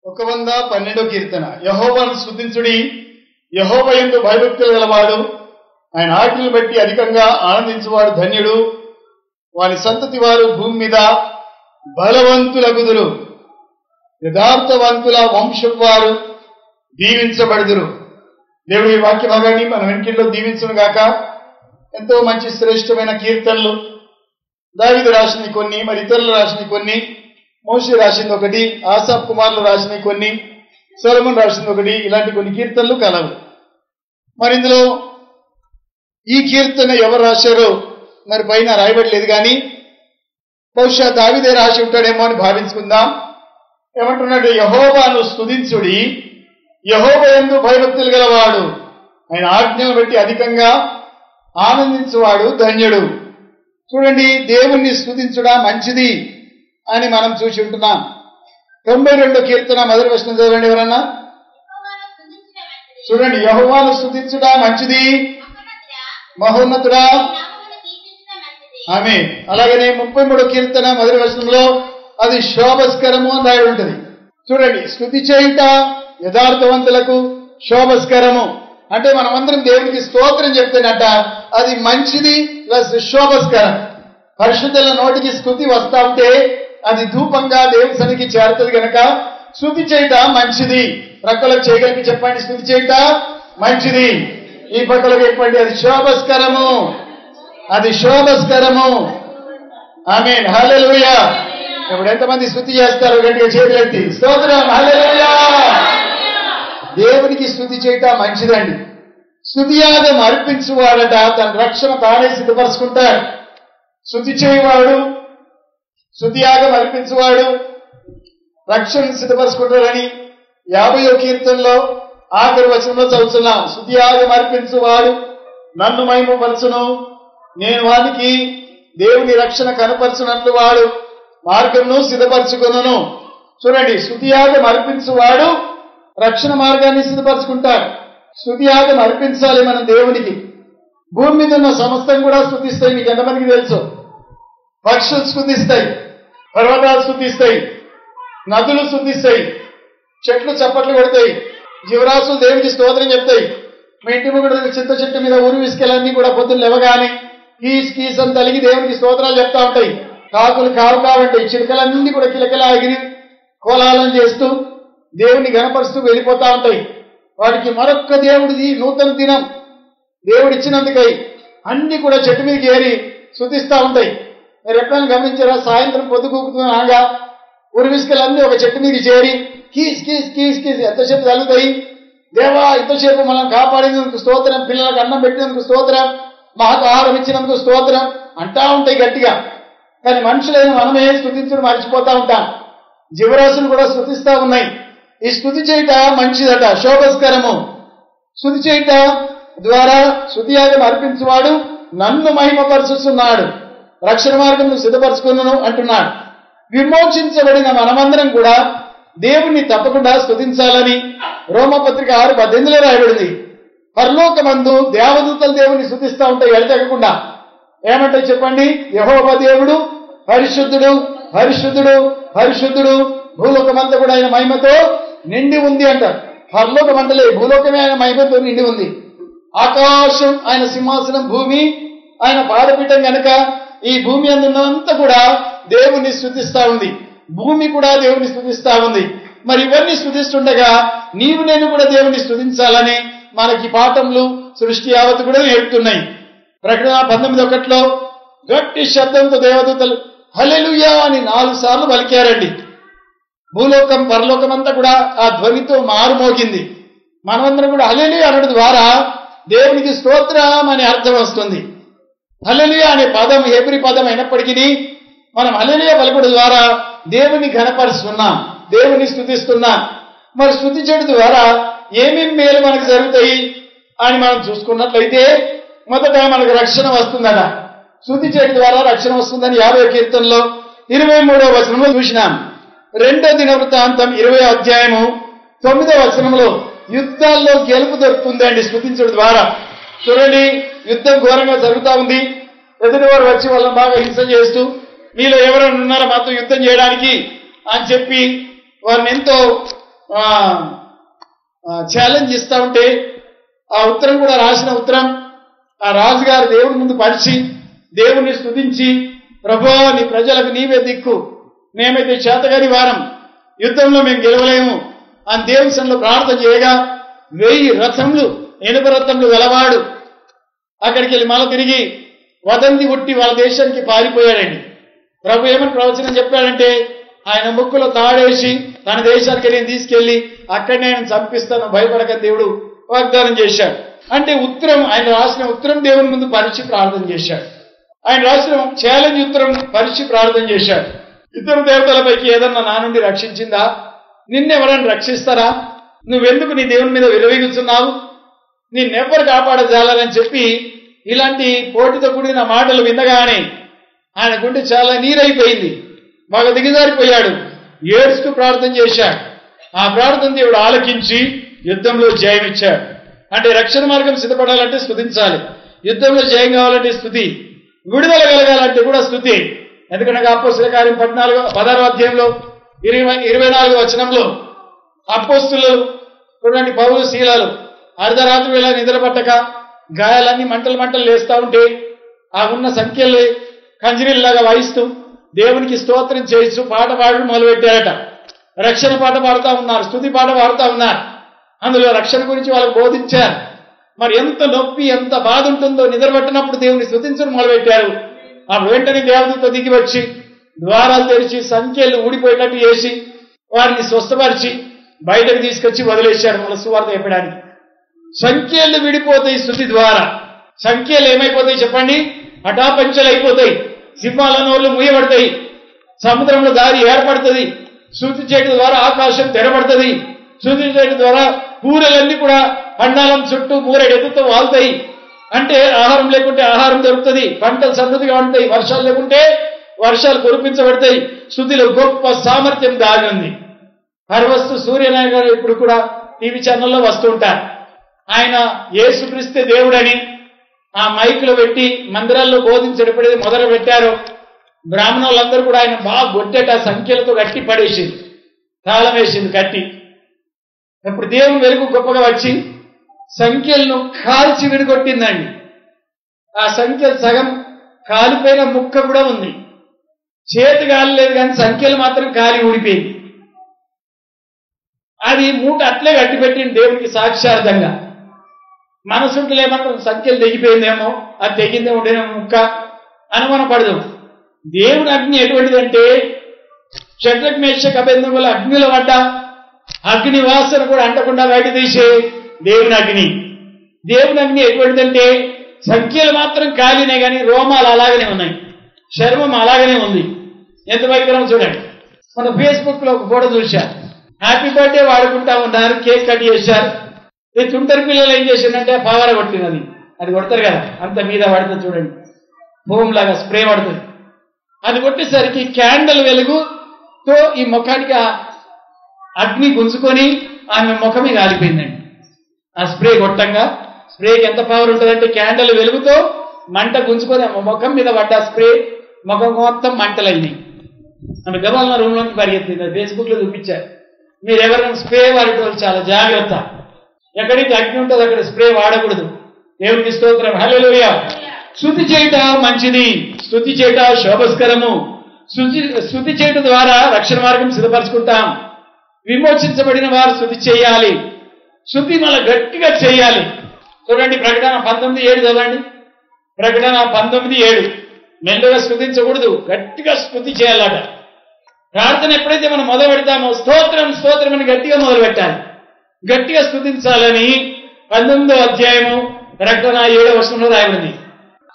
112 కీర్తన. యెహోవాను స్తుతించుడి, యెహోవా యందు భయభక్తులు గలవాడు, ఆయన ఆజ్ఞలు బట్టి అధికంగా ఆనందించువాడు ధన్యుడు. వాని సంతతి వారు భూమి మీద బలవంతులగుదురు, యథార్థవంతుల వంశపు వారు దీవించబడుదురు. దేవుడి వాక్య భాగాన్ని మన వెంకిల్లో దీవించును గాక. ఎంతో మంచి శ్రేష్టమైన కీర్తనలు దావీదు రాసినవి కొన్ని, మరి ఇతరులు రాసినవి కొన్ని, మోషే రాసింది ఒకటి, ఆసాఫ్ కుమారులు రాసినవి కొన్ని, సొలొమోను రాసింది ఒకటి, ఇలాంటి కొన్ని కీర్తనలు కలవు. మరి ఇందులో ఈ కీర్తన ఎవరు రాశారో మరి పైన రాయబడలేదు, కానీ బహుశా దావీదే రాసి ఉంటాడేమో అని భావించుకుందాం. ఏమంటున్నాడు? యెహోవాను స్తుతించుడి, యెహోవా యందు భయభక్తులు గలవాడు, ఆయన ఆజ్ఞలు బట్టి అధికంగా ఆనందించువాడు ధన్యుడు. చూడండి, దేవుణ్ణి స్తుతించుడా మంచిది అని మనం చూసి ఉంటున్నాం. 92 కీర్తన మొదటి వచనం చదవండి ఎవరన్నా. చూడండి, యెహోవాను స్తుతించుడా మంచిది, మహోన్నతుడా. ఆమేన్. అలాగనే 33 కీర్తన మొదటి వచనంలో అది శోభస్కరము అని రాయబడి ఉంటుంది. చూడండి, స్తుతి చేయుట యథార్థవంతులకు శోభస్కరము అంటే మనమందరం దేవునికి స్తోత్రం చెప్తేనట అది మంచిది ప్లస్ శోభస్కరం. పరిశుద్ధుల నోటికి స్తుతి వస్తా ఉంటే అది ధూపంగా దేవుని సన్నిధికి చేరుతుంది కనుక స్తుతి చేయుట మంచిది. ప్రక్కలకు చేయగలిగి చెప్పండి, స్తుతి చేయుట మంచిది. ఈ పక్కలకు చెప్పండి, అది శోభస్కరము, అది శోభస్కరము. ఆమేన్, హల్లెలూయా. ఇప్పుడు ఎంతమంది స్తుతి చేస్తారు? గట్టిగా చేతులెత్తి స్తోత్రం, హల్లెలూయా. దేవునికి స్తుతి చేయట మంచిదండి. స్తుతియాగం అర్పించువాడట తన రక్షణ తానే సిద్ధపరుచుకుంటాడు. స్తుతి చేయవాడు, స్తుతియాగం అర్పించువాడు రక్షణ సిద్ధపరుచుకుంటాడని 50వ కీర్తనలో ఆఖరి వచనంలో చదువుతున్నాం. స్తుతియాగం అర్పించువాడు నన్ను మహిమపరచును, నేను వానికి దేవుని రక్షణ కనపరచునట్లు వాడు మార్గమును సిద్ధపరచుకొనును. చూడండి, స్తుతియాగం అర్పించువాడు రక్షణ మార్గాన్ని సిద్ధపరచుకుంటాడు. స్తుతియాగం అర్పించాలి మనం దేవునికి. భూమి మీద ఉన్న సమస్తం కూడా స్తుతిస్తాయి. మీకు ఎంతమందికి తెలుసు? పక్షులు స్తుతిస్తాయి, పర్వతాలు స్తుతిస్తాయి, నదులు స్తుతిస్తాయి, చెట్లు చప్పట్లు కొడతాయి, జీవరాశులు దేవునికి స్తోత్రం చెప్తాయి. మీ ఇంటి ముందు చింత చెట్టు మీద ఊరు విసుకలన్నీ కూడా పొద్దున్న లేవగానే కీస్ కీస్ అని తలిగి దేవునికి స్తోత్రాలు చెప్తా ఉంటాయి. కాకులు కావు కావంటాయి, చిలుకలన్నీ కూడా కిలకిలా ఎగిరి కోలాహలం చేస్తూ దేవుని గణపరుస్తూ వెళ్ళిపోతా ఉంటాయి. వాటికి మరొక్క దేవుడిది నూతన దినం దేవుడిచ్చినందుకై అన్ని కూడా చెట్టు మీదకి ఏరి స్తుతిస్తూ ఉంటాయి. మీరు ఎప్పుడైనా గమనించారా? సాయంత్రం పొద్దుకూకుతున్నాగా ఉరివిసుకలన్నీ ఒక చెట్టు మీదకి చేరి కీస్ కీస్ కీస్ కీస్ ఎంతసేపు తగ్గుతాయి. దేవా, ఎంతసేపు మనం కాపాడినందుకు స్తోత్రం, పిల్లలకు అన్నం పెట్టినందుకు స్తోత్రం, మాకు ఆహారం ఇచ్చినందుకు స్తోత్రం అంటా ఉంటాయి గట్టిగా. కానీ మనుషులైన మనమే స్తుతించడం మర్చిపోతా ఉంటాం. జీవరాశులు కూడా స్తుతిస్తా ఉన్నాయి. ఈ స్తుతి చేయట మంచిదట, శోభస్కరము. స్తుతి చేయట ద్వారా స్తుతియాగం అర్పించువాడు నన్ను మహిమపరుచుతున్నాడు, రక్షణ మార్గం సిద్ధపరచుకున్నాను అంటున్నాడు. విమోచించబడిన మనమందరం కూడా దేవుణ్ణి తప్పకుండా స్తుతించాలని రోమపత్రిక 6:18 రాయబడింది. పరలోకమందు దేవదూతలు దేవుణ్ణి స్తుతిస్తా ఉంటాయి ఎడతెగకుండా. ఏమంటే చెప్పండి? యెహోవా దేవుడు పరిశుద్ధుడు, పరిశుద్ధుడు, పరిశుద్ధుడు, భూలోకమంతా కూడా ఆయన మహిమతో నిండి ఉంది అంటారు. పరలోకమంతలే, భూలోకమే ఆయన మహిమతో నిండి ఉంది. ఆకాశం ఆయన సింహాసనం, భూమి ఆయన పాదపీఠం కనుక ఈ భూమి అందున్నంతా కూడా దేవుణ్ణి స్తుతిస్తా ఉంది, భూమి కూడా దేవుణ్ణి స్తుతిస్తా ఉంది. మరి ఇవన్నీ స్తుతిస్తుండగా నీవు నేను కూడా దేవుణ్ణి స్తుతించాలని మనకి పాఠములు సృష్టి యావత్తు కూడా నేర్పుతున్నాయి. ప్రకటన 19:1 గట్టి శబ్దంతో దేవదూతలు హల్లెలూయా అని 4 సార్లు పలికారండి. భూలోకం పరలోకం అంతా కూడా ఆ ధ్వనితో మారుమోగింది. మనమందరం కూడా హల్లెలూయా అనడం ద్వారా దేవునికి స్తోత్రం అని అర్థం వస్తుంది. హల్లెలూయా అనే పదం హెబ్రీ పదం అయినప్పటికీ మనం హల్లెలూయా పలకడం ద్వారా దేవుని ఘనపరుస్తున్నాం, దేవుని స్తుతిస్తున్నాం. మరి స్తుతి చేయడం ద్వారా ఏమేమి మేలు మనకు జరుగుతాయి అని మనం చూసుకున్నట్లయితే మొదట మనకు రక్షణ వస్తుందట. స్తుతి చేయడం ద్వారా రక్షణ వస్తుందని 50వ కీర్తనలో 23వ వచనంలో చూసినాం. 2వ దినవృత్తాంతం 20వ అధ్యాయము 9వ వచనంలో యుద్ధాల్లో గెలుపు దొరుకుతుందండి స్తుతించడం ద్వారా. చూడండి, యుద్ధం ఘోరంగా జరుగుతూ ఉంది. ఎదుటివారు వచ్చి వాళ్ళని బాగా హింస చేస్తూ మీలో ఎవరైనా ఉన్నారో మాతో యుద్ధం చేయడానికి అని చెప్పి వారిని ఎంతో ఛాలెంజ్ ఇస్తా ఉంటే ఆ ఉత్తరం కూడా రాసిన ఉత్తరం ఆ రాజుగారు దేవుడి ముందు పరిచి దేవుణ్ణి స్తుతించి, ప్రభువా నీ ప్రజలకు నీవే దిక్కు, మేమైతే చేతగాని వారం, యుద్ధంలో మేము గెలవలేము అని దేవుని సన్నిధిలో ప్రార్థన చేయగా 1000 రథములు ఇనుప రథములు గలవాడు అక్కడికి వెళ్ళి మళ్ళీ తిరిగి వదంతి ఉట్టి వాళ్ళ దేశానికి పారిపోయాడండి. ప్రభు ఏమని ప్రవచనం చెప్పాడంటే, ఆయన ముక్కులో తాడేసి తన దేశానికి నేను తీసుకెళ్లి అక్కడనే ఆయన చంపిస్తాను, భయపడకని దేవుడు వాగ్దానం చేశాడు. అంటే ఉత్తరం, ఆయన రాసిన ఉత్తరం దేవుని ముందు పరిచి ప్రార్థన చేశాడు. ఆయన రాసిన ఛాలెంజ్ ఉత్తరం పరిచి ప్రార్థన చేశాడు. ఇద్దరు దేవతలపైకి ఏదన్నా నా నుండి రక్షించిందా? నిన్నెవరైనా రక్షిస్తారా? నువ్వెందుకు నీ దేవుని మీద విలువీగుతున్నావు? నిన్నెవ్వరు కాపాడజాలని చెప్పి ఇలాంటి పోటీతో కూడిన మాటలు వినగానే ఆయన గుండె చాలా నీరైపోయింది, బాగా దిగజారిపోయాడు, ఏడుస్తూ ప్రార్థన చేశాడు. ఆ ప్రార్థన దేవుడు ఆలకించి యుద్ధంలో జయమిచ్చాడు. అంటే రక్షణ మార్గం సిద్ధపడాలంటే స్తుతించాలి, యుద్ధంలో జయం కావాలంటే స్తుతి, విడుదల కలగాలంటే కూడా స్తుతి. ఎందుకంటే అపోస్తలుల కార్యం 16వ అధ్యాయంలో 24వ వచనంలో అపోస్తలులు చూడండి, పౌలు శీలాలు అర్ధరాత్రి వేళ నిద్ర పట్టక గాయాలన్నీ మంటలు లేస్తా ఉంటే ఆ ఉన్న సంఖ్యలు కంజరీల్లాగా వాయిస్తూ దేవునికి స్తోత్రం చేస్తూ పాట పాడడం మొదలుపెట్టారట. రక్షణ పాట పాడుతూ ఉన్నారు, స్తుతి పాట పాడుతూ ఉన్నారు. అందులో రక్షణ గురించి వాళ్ళకు బోధించారు. మరి ఎంత నొప్పి ఎంత బాధ ఉంటుందో నిద్ర పట్టినప్పుడు దేవుని స్తుతించడం మొదలుపెట్టారు. అప్పుడు వెంటనే దేవదూత దిగి వచ్చి ద్వారాలు తెరిచి సంఖ్యలు ఊడిపోయేటట్టు చేసి వారిని స్వస్థపరిచి బయటకు తీసుకొచ్చి వదిలేశాడు మన సువార్త చెప్పడానికి. సంఖ్యలు విడిపోతాయి స్తుతి ద్వారా. సంఖ్యలు ఏమైపోతాయి చెప్పండి? హఠాపంచలు అయిపోతాయి, సింహాల నోళ్లు మూయబడతాయి, సముద్రంలో దారి ఏర్పడుతుంది, స్తుతి చేయడం ద్వారా ఆకాశం తెరబడుతుంది, స్తుతి చేయడం ద్వారా కూరలన్నీ కూడా పండాలం చుట్టూ మూరెడెత్తుతో వాళ్తాయి. అంటే ఆహారం లేకుంటే ఆహారం దొరుకుతుంది, పంటలు సమృద్ధిగా ఉంటాయి, వర్షాలు లేకుంటే వర్షాలు కురిపించబడతాయి. స్తుతిలో గొప్ప సామర్థ్యం దాగి ఉంది. హరవస్తు సూర్యనారాయణ గారు ఇప్పుడు కూడా టీవీ ఛానల్లో వస్తూ ఉంటారు. ఆయన యేసుక్రీస్తే దేవుడని ఆ మైకులో పెట్టి మందిరాల్లో బోధించడం ఎప్పుడైతే మొదలు పెట్టారో బ్రాహ్మణులందరూ కూడా ఆయన బాగా గొట్టేట సంఖ్యలతో గట్టి పడేసింది, తాళం వేసింది కట్టి. ఇప్పుడు దేవుని వెలుగు గొప్పగా వచ్చి సంఖ్యలను కాల్చి విడగొట్టిందండి. ఆ సంఖ్యలు సగం కాలిపోయిన ముక్క కూడా ఉంది, చేతి కాలలేదు కానీ సంఖ్యలు మాత్రం కాలి ఊడిపోయింది. అది మూట అట్లే కట్టిపెట్టింది దేవునికి సాక్షార్థంగా. మనసుంటలే మాత్రం సంఖ్యలు తెగిపోయిందేమో, అది తెగిందే ఉండేమో ముక్క అనుమానపడదు. దేవుని అగ్ని ఎటువంటిదంటే షడ్రక్ మేషక్ అబేద్నెగోల అగ్నిలో పడ్డ అగ్ని వాసన కూడా అంటకుండా బయట తీసే దేవుని అగ్ని. దేవుని అగ్ని ఎటువంటిదంటే సంఖ్యలు మాత్రం కాలినే కానీ రోమాలు అలాగనే ఉన్నాయి, చర్మం అలాగనే ఉంది. ఎంత భయంకరం చూడండి. మన ఫేస్బుక్ లో ఒక ఫోటో చూశారు, హ్యాపీ బర్త్డే వాడుకుంటా ఉన్నారు, కేక్ కట్ చేశారు. ఈ తుంటరి పిల్లలు ఏం చేసిందంటే పావర కొట్టినది, అది కొడతారు కదా అంత మీద పడుతుంది చూడండి, ఫోమ్ లాగా స్ప్రే పడుతుంది. అది కొట్టేసరికి క్యాండిల్ వెలుగుతో ఈ ముఖానికి అగ్ని గుంజుకొని ఆమె ముఖమే కాలిపోయిందండి. ఆ స్ప్రే కొట్టంగా, స్ప్రేకి ఎంత పవర్ ఉంటుందంటే క్యాండిల్ వెలుగుతో మంట గుంజుకొని ఆమె ముఖం మీద పడ్డ స్ప్రే ముఖం మొత్తం మంటలైంది. ఆమె గబాలన రూమ్ లోకి పరిగెత్తింది. ఫేస్బుక్ లో చూపించారు. మీరు ఎవరైనా స్ప్రే వాడేటోళ్ళు చాలా జాగ్రత్త. ఎక్కడైతే అగ్ని ఉంటుందో అక్కడ స్ప్రే వాడకూడదు. దేవునికి స్తోత్రం, హల్లెలూయా. స్తుతి చేయట మంచిది, స్తుతి చేయట శోభస్కరము. స్తుతి చేయట ద్వారా రక్షణ మార్గం సిద్ధపరచుకుంటాం. విమోచించబడిన వారు స్తుతి చేయాలి, స్తుతి మళ్ళీ గట్టిగా చేయాలి. చూడండి ప్రకటన 19:7 చదవండి. ప్రకటన 19:7. మెల్లగా స్తుతించకూడదు, గట్టిగా స్తుతి చేయాలట. ప్రార్థన ఎప్పుడైతే మనం మొదలు పెడతామో స్తోత్రం స్తోత్రం అని గట్టిగా మొదలు పెట్టాలి, గట్టిగా స్తుతించాలని 19వ అధ్యాయము ప్రకటన 7వ వచనంలో రాయబడింది.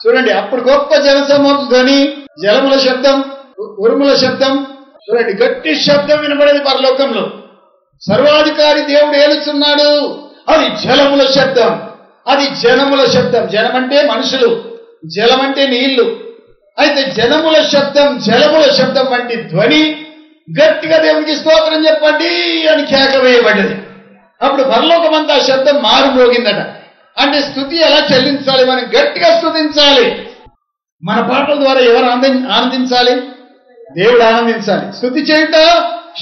చూడండి, అప్పుడు గొప్ప జనసమూహం ధ్వని, జలముల శబ్దం, ఉరుముల శబ్దం, చూడండి గట్టి శబ్దం వినబడేది పరలోకంలో. సర్వాధికారి దేవుడు ఏలుచున్నాడు. అది జలముల శబ్దం, అది జనముల శబ్దం. జనం అంటే మనుషులు, జలం అంటే నీళ్లు. అయితే జనముల శబ్దం, జలముల శబ్దం వంటి ధ్వని గట్టిగా దేవునికి స్తోత్రం చెప్పండి అని కేక వేయబడ్డది. అప్పుడు పరలోకమంతా శబ్దం మారుమోగిందట. అంటే స్తుతి ఎలా చెల్లించాలి? మనం గట్టిగా స్తుతించాలి. మన పాటల ద్వారా ఎవరు ఆనందించాలి? దేవుడు ఆనందించాలి. స్తుతి చేయట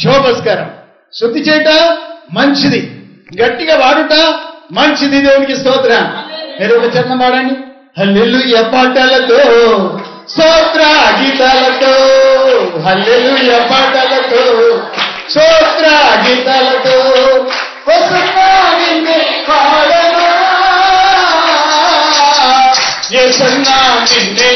శోభస్కరం, స్తుతి చేయట మంచిది. గట్టిగా వాడుట మంచిది. దేవునికి స్తోత్రం. మీరు ఒక చరణం పాడండి. హల్లెలూయా పాటలతో, స్తోత్ర గీతాలతో, హల్లెలూయా పాటలతో, స్తోత్ర గీతాలతో నిన్నే పాడనా, యేసన్నా నిన్నే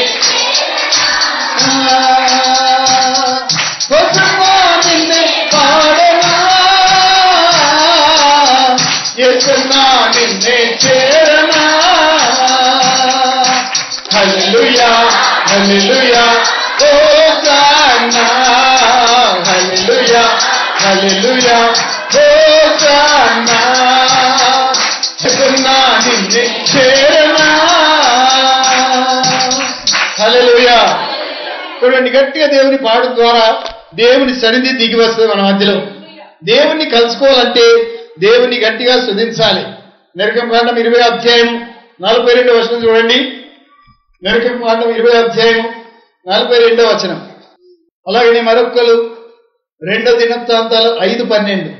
నిన్నే పాడనా, యేసన్నా నిన్నే చేరనా. హల్లెలూయా హల్లెలూయా హోసన్నా, హల్లెలూయా హల్లెలూయా హోసన్నా, యేసన్నా నిన్నే చేరనా. హల్లెలూయా. చూడండి, గట్టిగా దేవుని పాడు ద్వారా దేవుని సన్నిధి దిగి వస్తుంది మన మధ్యలో. దేవుణ్ణి కలుసుకోవాలంటే దేవుని గట్టిగా స్తుతించాలి. నిర్గమకాండం 20వ అధ్యాయం 42వ వచనం చూడండి. నిర్గమకాండం 20వ అధ్యాయం 42వ వచనం. అలాగే మరొకరు 2 దినవృత్తాంతాలు 5:12,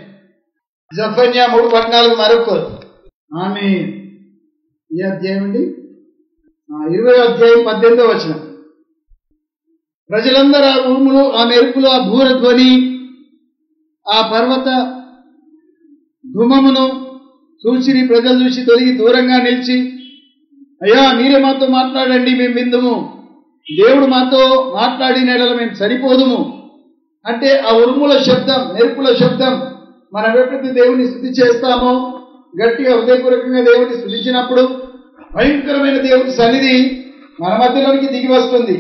జెఫన్యా 3:14 మరొకరు. ఆమేన్. ఈ అధ్యాయం అండి 20వ అధ్యాయం 18వ వచనం. ప్రజలందరూ ఆ ఉరుములు, ఆ మెరుపులు, ఆ బూర ధ్వని, ఆ పర్వత ధూమమును చూసిరి. ప్రజలు చూసి తొలగి దూరంగా నిలిచి, అయ్యా మీరే మాతో మాట్లాడండి, మేము విందుము. దేవుడు మాతో మాట్లాడిన యెడల మేము సరిపోదుము. అంటే ఆ ఉరుముల శబ్దం, మెరుపుల శబ్దం, మనం ఎప్పుడైతే దేవుని స్తుతి చేస్తామో, గట్టిగా హృదయపూర్వకంగా దేవుని స్తుతించినప్పుడు భయంకరమైన దేవుని సన్నిధి మన మధ్యలోనికి దిగి వస్తుంది.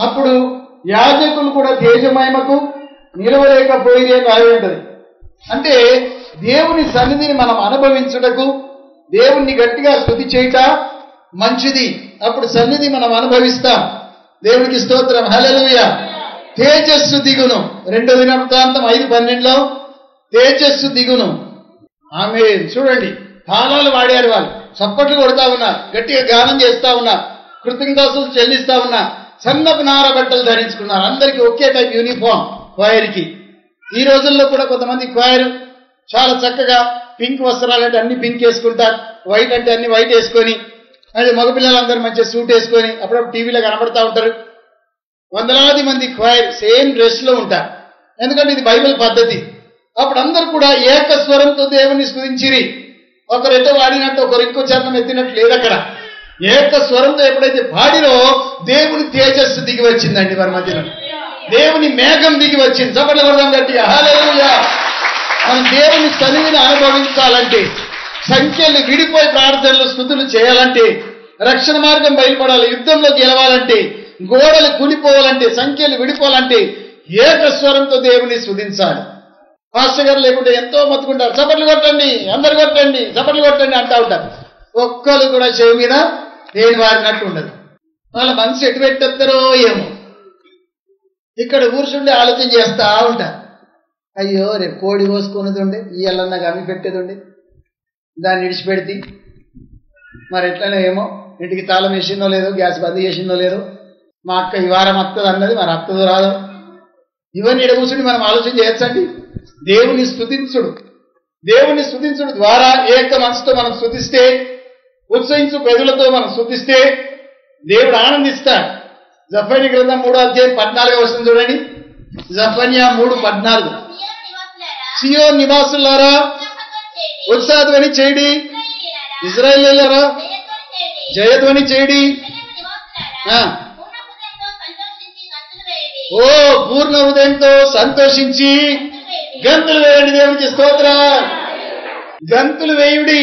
అప్పుడు యాజకులు కూడా తేజమహిమకు నిలవలేకపోయి రాయి ఉంటుంది. అంటే దేవుని సన్నిధిని మనం అనుభవించుటకు దేవుణ్ణి గట్టిగా స్తుతి చేయుట మంచిది. అప్పుడు సన్నిధి మనం అనుభవిస్తాం. దేవునికి స్తోత్రం. హల్లెలూయా. తేజస్సు దిగును. 2 దినవృత్తాంతం 5:12 తేజస్సు దిగును. ఆమేన్. చూడండి, తాళాలు వాడారు, వాళ్ళు చప్పట్లు కొడతా ఉన్నారు, గట్టిగా గానం చేస్తా ఉన్నారు, కృతజ్ఞతాస్తుతులు చెల్లిస్తా ఉన్నారు, సన్నపు నార బట్టలు ధరించుకున్నారు. అందరికీ ఒకే టైప్ యూనిఫామ్ క్వైర్కి. ఈ రోజుల్లో కూడా కొంతమంది క్వైర్ చాలా చక్కగా పింక్ వస్త్రాలు అంటే అన్ని పింక్ వేసుకుంటారు, వైట్ అంటే అన్ని వైట్ వేసుకొని, అదే మగపిల్లలందరూ మంచిగా సూట్ వేసుకొని అప్పుడప్పుడు టీవీలో కనబడతా ఉంటారు. వందలాది మంది క్వైర్ సేమ్ డ్రెస్ లో ఉంటారు. ఎందుకంటే ఇది బైబిల్ పద్ధతి. అప్పుడు అందరూ కూడా ఏక స్వరంతో దేవుని స్తుతించిరి. ఒకరు ఎటో వాడినట్టు ఒకరు ఇంకో చరణం ఎత్తినట్టు లేదు. అక్కడ ఏక స్వరంతో ఎప్పుడైతే పాడిరో దేవుని తేజస్సు దిగి వచ్చిందండి వారి మధ్యలో. దేవుని మేఘం దిగి వచ్చింది. చప్పట్లు కొడదాం గట్టిగా. హల్లెలూయా. మనం దేవుని సన్నిధిని అనుభవించాలంటే, సంఖ్యలు విడిపోయి ప్రార్థనలు స్తుతులు చేయాలంటే, రక్షణ మార్గం బయలుపడాలి, యుద్ధంలో గెలవాలంటే, గోడలు కూలిపోవాలంటే, సంఖ్యలు విడిపోవాలంటే ఏక స్వరంతో దేవుని స్తుతించాలి. పాస్టర్ గారు లేకుంటే ఎంతో మొత్తుకుంటారు, చప్పట్లు కొట్టండి, అందరు కొట్టండి, చప్పట్లు కొట్టండి అంటా ఉంటారు. ఒక్కరు కూడా చెవి మీద దేని వారినట్టు ఉండదు. వాళ్ళ మనసు ఎటు పెట్టేస్తారో ఏమో. ఇక్కడ కూర్చుండి ఆలోచన చేస్తా ఉంటారు, అయ్యో రేపు కోడి కోసుకునేది ఉండే, ఈ ఎల్లన్నా అమ్మి పెట్టేది ఉండే, దాన్ని విడిచిపెడితే మరి ఎట్లనే ఏమో, ఇంటికి తాళం వేసిందో లేదో, గ్యాస్ బంద్ చేసిందో లేదో, మా అక్క ఈ వారం వస్తుంది అన్నది, మరి అత్తదో రాదో, ఇవన్నీ ఇక్కడ కూర్చుని మనం ఆలోచన చేయొచ్చండి. దేవుని స్తుతించుడు ద్వారా ఏక మనసుతో మనం స్తుతిస్తే, ఉత్సహించు పెదవులతో మనం స్తుతిస్తే దేవుడు ఆనందిస్తాడు. జఫన్యా గ్రంథం 3వ అధ్యాయం 14వ వచనం చూడండి. జఫన్యా 3:14. సియోను నివాసులారా ఉత్సాహధ్వని చేయండి, ఇశ్రాయేలీయులారా జయధ్వని చేయండి. ఓ పూర్ణ హృదయంతో సంతోషించి గంతులు వేయండి. దేవునికి స్తోత్రం. గంతులు వేయుడి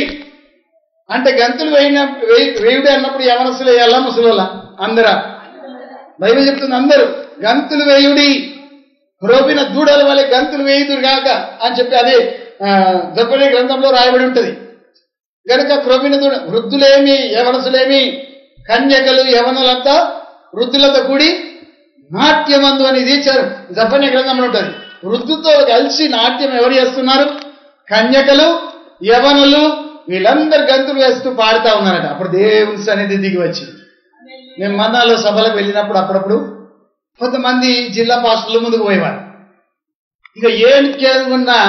అంటే గంతులు వేయుడి అన్నప్పుడు యవనస్తులు వేయాలా, ముసలోళ్ళ? అందరా? బైబిల్ చెప్తుంది అందరూ గంతులు వేయుడి, రోబిన దూడల వలె గంతులు వేయుదురు గాక అని చెప్పి అదే జఫన్యా గ్రంథంలో రాయబడి ఉంటుంది. కనుక క్రొవ్విన దూడ, వృద్ధులేమి యవనసులేమి, కన్యకలు యవనులంతా వృద్ధులతో కూడి నాట్యమందు అనేది జఫన్యా గ్రంథంలో ఉంటుంది. వృద్ధుతో కలిసి నాట్యం ఎవరు చేస్తున్నారు? కన్యకలు, యవనులు, వీళ్ళందరూ గంతులు వేస్తూ పాడుతూ ఉన్నారట. అప్పుడు దేవుని సన్నిధి దిగి వచ్చి, మేము మన్నాలో సభలకు వెళ్ళినప్పుడు అప్పుడప్పుడు కొంతమంది జిల్లా పాస్టర్లు ముందుకు పోయేవారు. ఇక ఏం కేదుకున్నా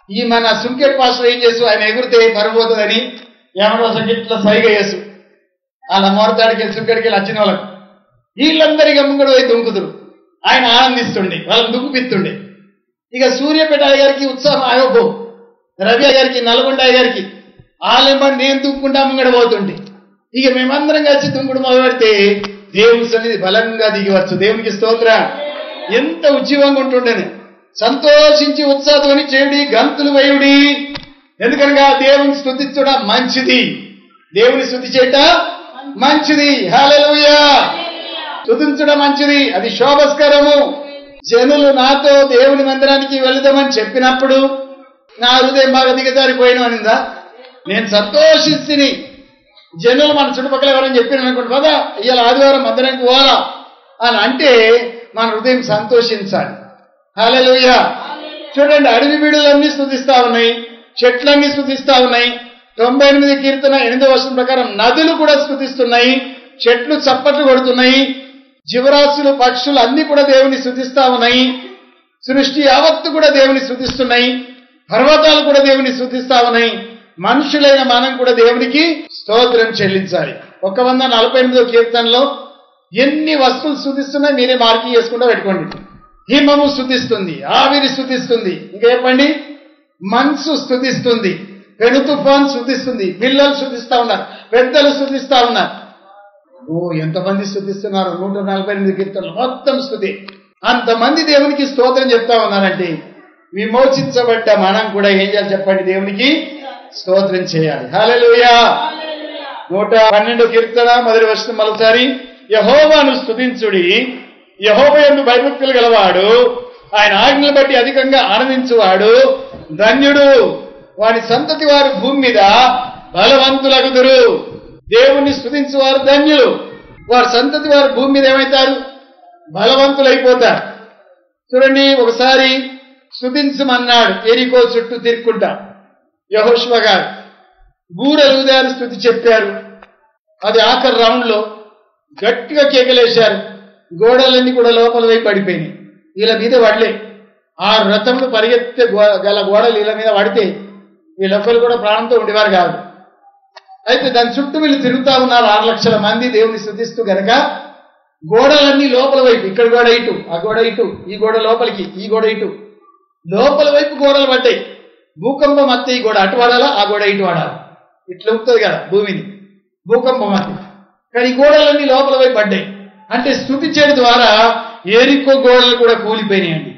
ఈ మన సుంకెట్ పాస్టర్ ఏం చేసు ఆయన ఎగురితే పరబోతుందని ఏమన్నా ఇట్లా సైగా చేసు వాళ్ళ మోరతాడికి సుంకెడికి వచ్చిన వాళ్ళకు వీళ్ళందరికీ ముంగడు పోయి దుంకుతురు. ఆయన ఆనందిస్తుండే, వాళ్ళని దుంకుపిస్తుండే. ఇక సూర్యపేట గారికి ఉత్సాహం ఆగపో, రవి గారికి, నల్గొండ గారికి ఆలెంబడి నేను దుంకుంటా ముంగడ పోతుండే. ఇక మేమందరం కలిసి దుంకుడు మొదలుపెడితే దేవుని సన్నిధి బలంగా దిగివచ్చు. దేవునికి స్తోత్ర. ఎంత ఉజ్జీవంగా ఉంటుండేనే. సంతోషించి ఉత్సాహంతోని చేయుడి, గంతులు వేయుడి. ఎందుకనగా దేవుని స్తుతించడం మంచిది, దేవుని స్తుతి చేయట మంచిది. హల్లెలూయా. స్తుతించడం మంచిది, అది శోభస్కరము. జనులు నాతో దేవుని మందిరానికి వెళదామని చెప్పినప్పుడు నా హృదయం బాగా దిగజారిపోయిన అనిందా? నేను సంతోషిస్తుని. జనులు మన చుట్టుపక్కల ఎవరని చెప్పిన అనుకోండి, పదా ఇవాళ ఆదివారం మందిరానికి పోవాలా అని అంటే మన హృదయం సంతోషించాలి. హల్లెలూయా. చూడండి, అడవి బీడులన్నీ స్తుతిస్తా ఉన్నాయి, చెట్లన్నీ స్తుతిస్తా ఉన్నాయి. 98 కీర్తన 8వ వచనం ప్రకారం నదులు కూడా స్తుతిస్తున్నాయి, చెట్లు చప్పట్లు కొడుతున్నాయి, జీవరాశులు పక్షులు అన్ని కూడా దేవుని స్తుతిస్తా ఉన్నాయి. సృష్టి యావత్తు కూడా దేవుని స్తుతిస్తున్నాయి, పర్వతాలు కూడా దేవుని స్తుతిస్తా ఉన్నాయి. మనుషులైన మనం కూడా దేవునికి స్తోత్రం చెల్లించాలి. 148వ కీర్తనలో ఎన్ని వస్తువులు స్తుతిస్తున్నాయి మీరే మార్కింగ్ చేసుకుంటూ పెట్టుకోండి. హిమము స్తుతిస్తుంది, ఆవిరి స్తుతిస్తుంది, ఇంకా చెప్పండి మనసు స్తుతిస్తుంది, పెను తుఫాన్ స్తుతిస్తుంది, పిల్లలు స్తుతిస్తా ఉన్నారు, పెద్దలు స్తుతిస్తా ఉన్నారు. ఎంతమంది స్తుతిస్తున్నారు? 148 కీర్తనలు మొత్తం స్తుతి. అంతమంది దేవునికి స్తోత్రం చెప్తా ఉన్నారంటే విమోచించబడ్డ మనం కూడా ఏం చేయాలి చెప్పండి? దేవునికి స్తోత్రం చేయాలి. హల్లెలూయా. 112 కీర్తన 1వ వచనం మరోసారి, యెహోవాను స్తుతించుడి, యెహోవా యందు భయభక్తులు గలవాడు, ఆయన ఆజ్ఞలు బట్టి అధికంగా ఆనందించువాడు ధన్యుడు. వారి సంతతి వారు భూమి మీద బలవంతులగుదురు. దేవుణ్ణి స్తుతించువారు ధన్యులు. వారి సంతతి వారు భూమి మీద ఏమవుతారు? బలవంతులైపోతారు. చూడండి, ఒకసారి స్తుతించమన్నాడు ఎరికో చుట్టూ తిరుక్కుంటా యెహోషువ గారు. బూరెలు ఊదారు, స్తుతి చెప్పారు. అది ఆఖరి రౌండ్ లో గట్టిగా కేకలేశారు. గోడలన్నీ కూడా లోపల వైపు పడిపోయినాయి, వీళ్ళ మీద పడలే. 6 రథములు పరిగెత్తే గల గోడలు వీళ్ళ మీద పడితే వీళ్ళొక్కరు కూడా ప్రాణంతో ఉండేవారు కాదు. అయితే దాని చుట్టూ వీళ్ళు తిరుగుతా ఉన్నారు 6 లక్షల మంది దేవుని స్తుతిస్తూ గనక గోడలన్నీ లోపల వైపు, ఇక్కడ గోడ ఇటు, ఆ గోడ ఇటు, ఈ గోడ లోపలికి, ఈ గోడ ఇటు, లోపల వైపు గోడలు పడ్డాయి. భూకంపం అత్తే ఈ గోడ అటు వాడాలా, ఆ గోడ ఇటు వాడాలి, ఇట్లా ఉంటుంది కదా భూమిని, భూకంపం అత్తే. కానీ ఈ గోడలన్నీ లోపల వైపు పడ్డాయి. అంటే స్తుతి చేయడం ద్వారా ఎరికో గోడలు కూడా కూలిపోయినాయండి.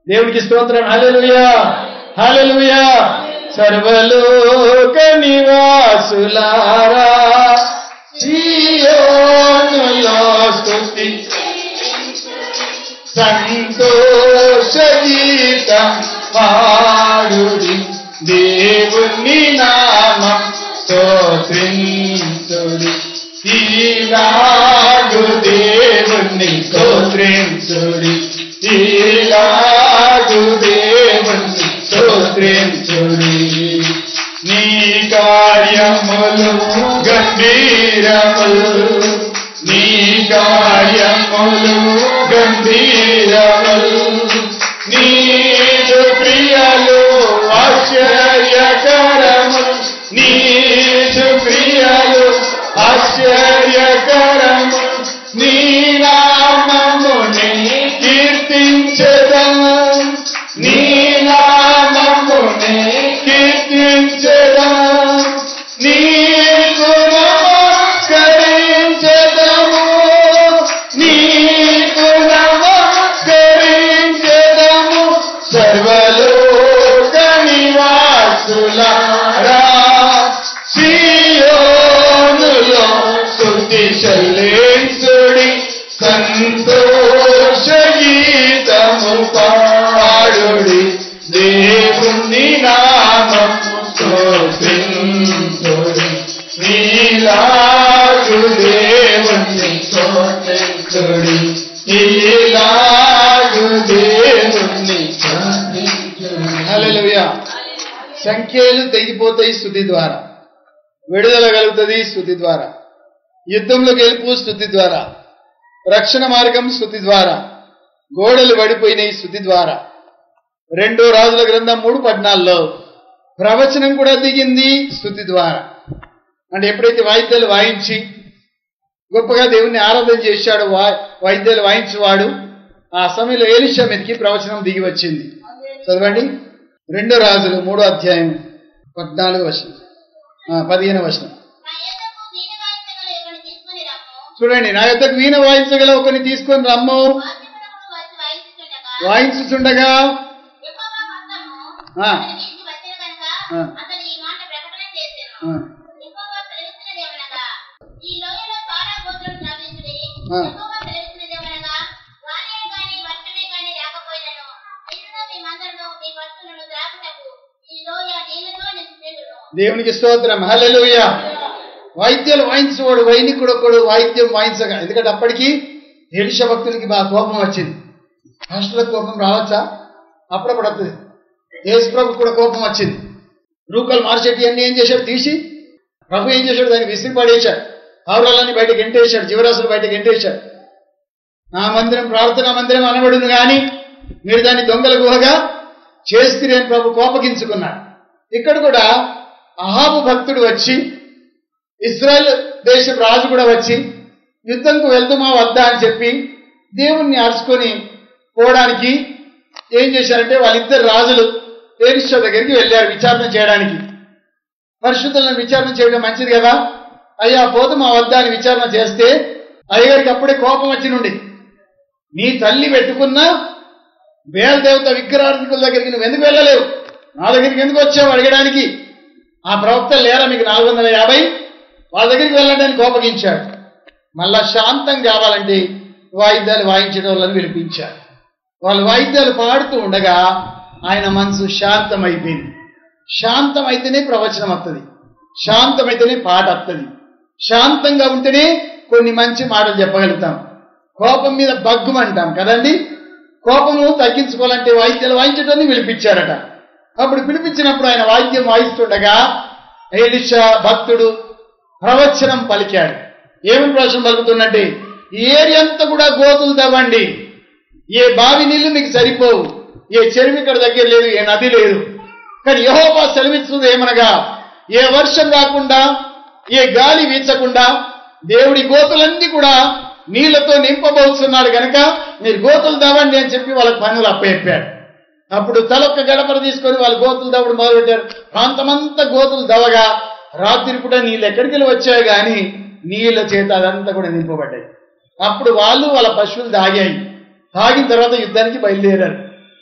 దేవునికి స్తోత్రం. హల్లెలూయా, హల్లెలూయా. సర్వలోక నివాసులారా సియోనులో స్తుతి సంతోష గీతం పాడుడి, దేవుని నామం స్తోత్రించుడి, ఈలాగు దేవుని స్తోత్రించుడి, ఈలాగు దేవుని స్తోత్రించుడి. నీ కార్యములు గంభీరములు, నీ కార్యములు గంభీరములు, నీదు క్రియలు ఆశ్చర్యకరములు, నీదు క్రియలు ఆశ్చర్యకరములు, నీ నామముని కీర్తించెదము, నీ నామముని కీర్తించెదము, నీకు నమస్కరించెదము, నీకు నమస్కరించెదము. సర్వలోక నివాసులారా సియోనులో స్తుతి చెల్లించుడి, సంతోష గీతము పాడుడి, దేవుని నామము స్తోత్రించుడి, నీలాగు దేవుని స్తోత్రించుడి, నీలాగు దేవుని స్తోత్రించుడి. హల్లెలూయా. సంఖ్యలు తెగిపోతాయి స్తుతి ద్వారా, విడుదల కలుగుతుంది స్తుతి ద్వారా, యుద్ధంలో గెలుపు స్తుతి ద్వారా, రక్షణ మార్గం స్తుతి ద్వారా, గోడలు పడిపోయినాయి స్తుతి ద్వారా, రెండో రాజుల గ్రంథం 3:14లో ప్రవచనం కూడా దిగింది స్తుతి ద్వారా. అంటే ఎప్పుడైతే వాయిద్యాలు వాయించి గొప్పగా దేవుణ్ణి ఆరాధన చేశాడు వాయిద్యాలు వాయించేవాడు, ఆ సమయంలో ఎలీషా మీదకి ప్రవచనం దిగి వచ్చింది. చదవండి, రెండో రాజులు 3వ అధ్యాయం 14వ వచనం 15వ వచనం. చూడండి, నా యొద్దకు వీణ వాయించగల ఒకరిని తీసుకొని రమ్ము. వాయించుచుండగా దేవునికి స్తోత్రం, హల్లెలూయా. వాయిద్యాలు వాయించేవాడు వైనికుడు ఒకడు వాయిద్యం వాయించగా, ఎందుకంటే అప్పటికి ఎలీషా భక్తులకి బాగా కోపం వచ్చింది. రాష్ట్రాలకు కోపం రావచ్చా? అప్పుడప్పుడు వస్తుంది. యేసు ప్రభు కూడా కోపం వచ్చింది. రూకలు మార్చెట్టి అన్ని ఏం చేశాడు? తీసి ప్రభు ఏం చేశాడు? దాన్ని విసిరి పడేశాడు. ఆవురాలన్నీ బయటకు ఎంటేశాడు, జీవరాశులు బయటకు ఎంటేశాడు. నా మందిరం ప్రార్థనా మందిరం అనబడును కానీ మీరు దాన్ని దొంగల గుహగా చేస్తురి అని ప్రభు కోపగించుకున్నాడు. ఇక్కడ కూడా అహాబు భక్తుడు వచ్చి, ఇశ్రాయేల్ దేశం రాజు కూడా వచ్చి యుద్ధంకు వెళ్తుమా వద్దా అని చెప్పి దేవుణ్ణి అరుచుకొని పోవడానికి ఏం చేశారంటే వాళ్ళిద్దరు రాజులు ఎలీషా దగ్గరికి వెళ్ళారు విచారణ చేయడానికి. పరిశుద్ధులను విచారణ చేయడం మంచిది కదా, అయ్యా పోతుమా వద్దా అని విచారణ చేస్తే అయ్యగారికి అప్పుడే కోపం వచ్చి నుండి, నీ తల్లి పెట్టుకున్న బేల్ దేవత విగ్రహార్థికుల దగ్గరికి నువ్వు ఎందుకు వెళ్ళలేవు, నా దగ్గరికి ఎందుకు వచ్చావు అడగడానికి? ఆ ప్రవక్తలు లేరా మీకు 450? వాళ్ళ దగ్గరికి వెళ్ళడానికి కోపగించాడు. మళ్ళా శాంతం కావాలంటే వాయిద్యాలు వాయించడం వాళ్ళని పిలిపించారు. వాళ్ళు వాయిద్యాలు పాడుతూ ఉండగా ఆయన మనసు శాంతమైపోయింది. శాంతమైతేనే ప్రవచనం వస్తుంది, శాంతమైతేనే పాట వస్తుంది. శాంతంగా ఉంటేనే కొన్ని మంచి మాటలు చెప్పగలుగుతాం. కోపం మీద బగ్గుమంటాం కదండి. కోపము తగ్గించుకోవాలంటే వాయిద్యాలు వాయించడాన్ని పిలిపించారట. అప్పుడు పిలిపించినప్పుడు ఆయన వాయిద్యం వాయిస్తుండగా ఎలీషా భక్తుడు ప్రవచనం పలికాడు. ఏమని ప్రవచనం పలుకుతున్నట్టే, ఈ ఏరియా అంతా కూడా గోతులు తవ్వండి, ఏ బావి నీళ్లు మీకు సరిపోవు, ఏ చెరువు ఇక్కడ దగ్గర లేదు, ఏ నది లేదు. కానీ యెహోవా సెలవిస్తుంది ఏమనగా, ఏ వర్షం రాకుండా ఏ గాలి వీచకుండా దేవుడి గోతులన్నీ కూడా నీళ్లతో నింపబోతున్నాడు కనుక మీరు గోతులు తవ్వండి అని చెప్పి వాళ్ళకి పనులు అప్పచెప్పాడు. అప్పుడు తలొక్క గడపర తీసుకొని వాళ్ళు గోతులు తవ్వడం మొదలుపెట్టారు. ప్రాంతమంతా గోతులు తవ్వగా రాత్రి పూట నీళ్ళు ఎక్కడికి వెళ్ళి వచ్చాయి కానీ నీళ్ళ చేత అదంతా కూడా నింపబడ్డాయి. అప్పుడు వాళ్ళు వాళ్ళ పశువులు తాగాయి. తాగిన తర్వాత యుద్ధానికి బయలుదేరారు.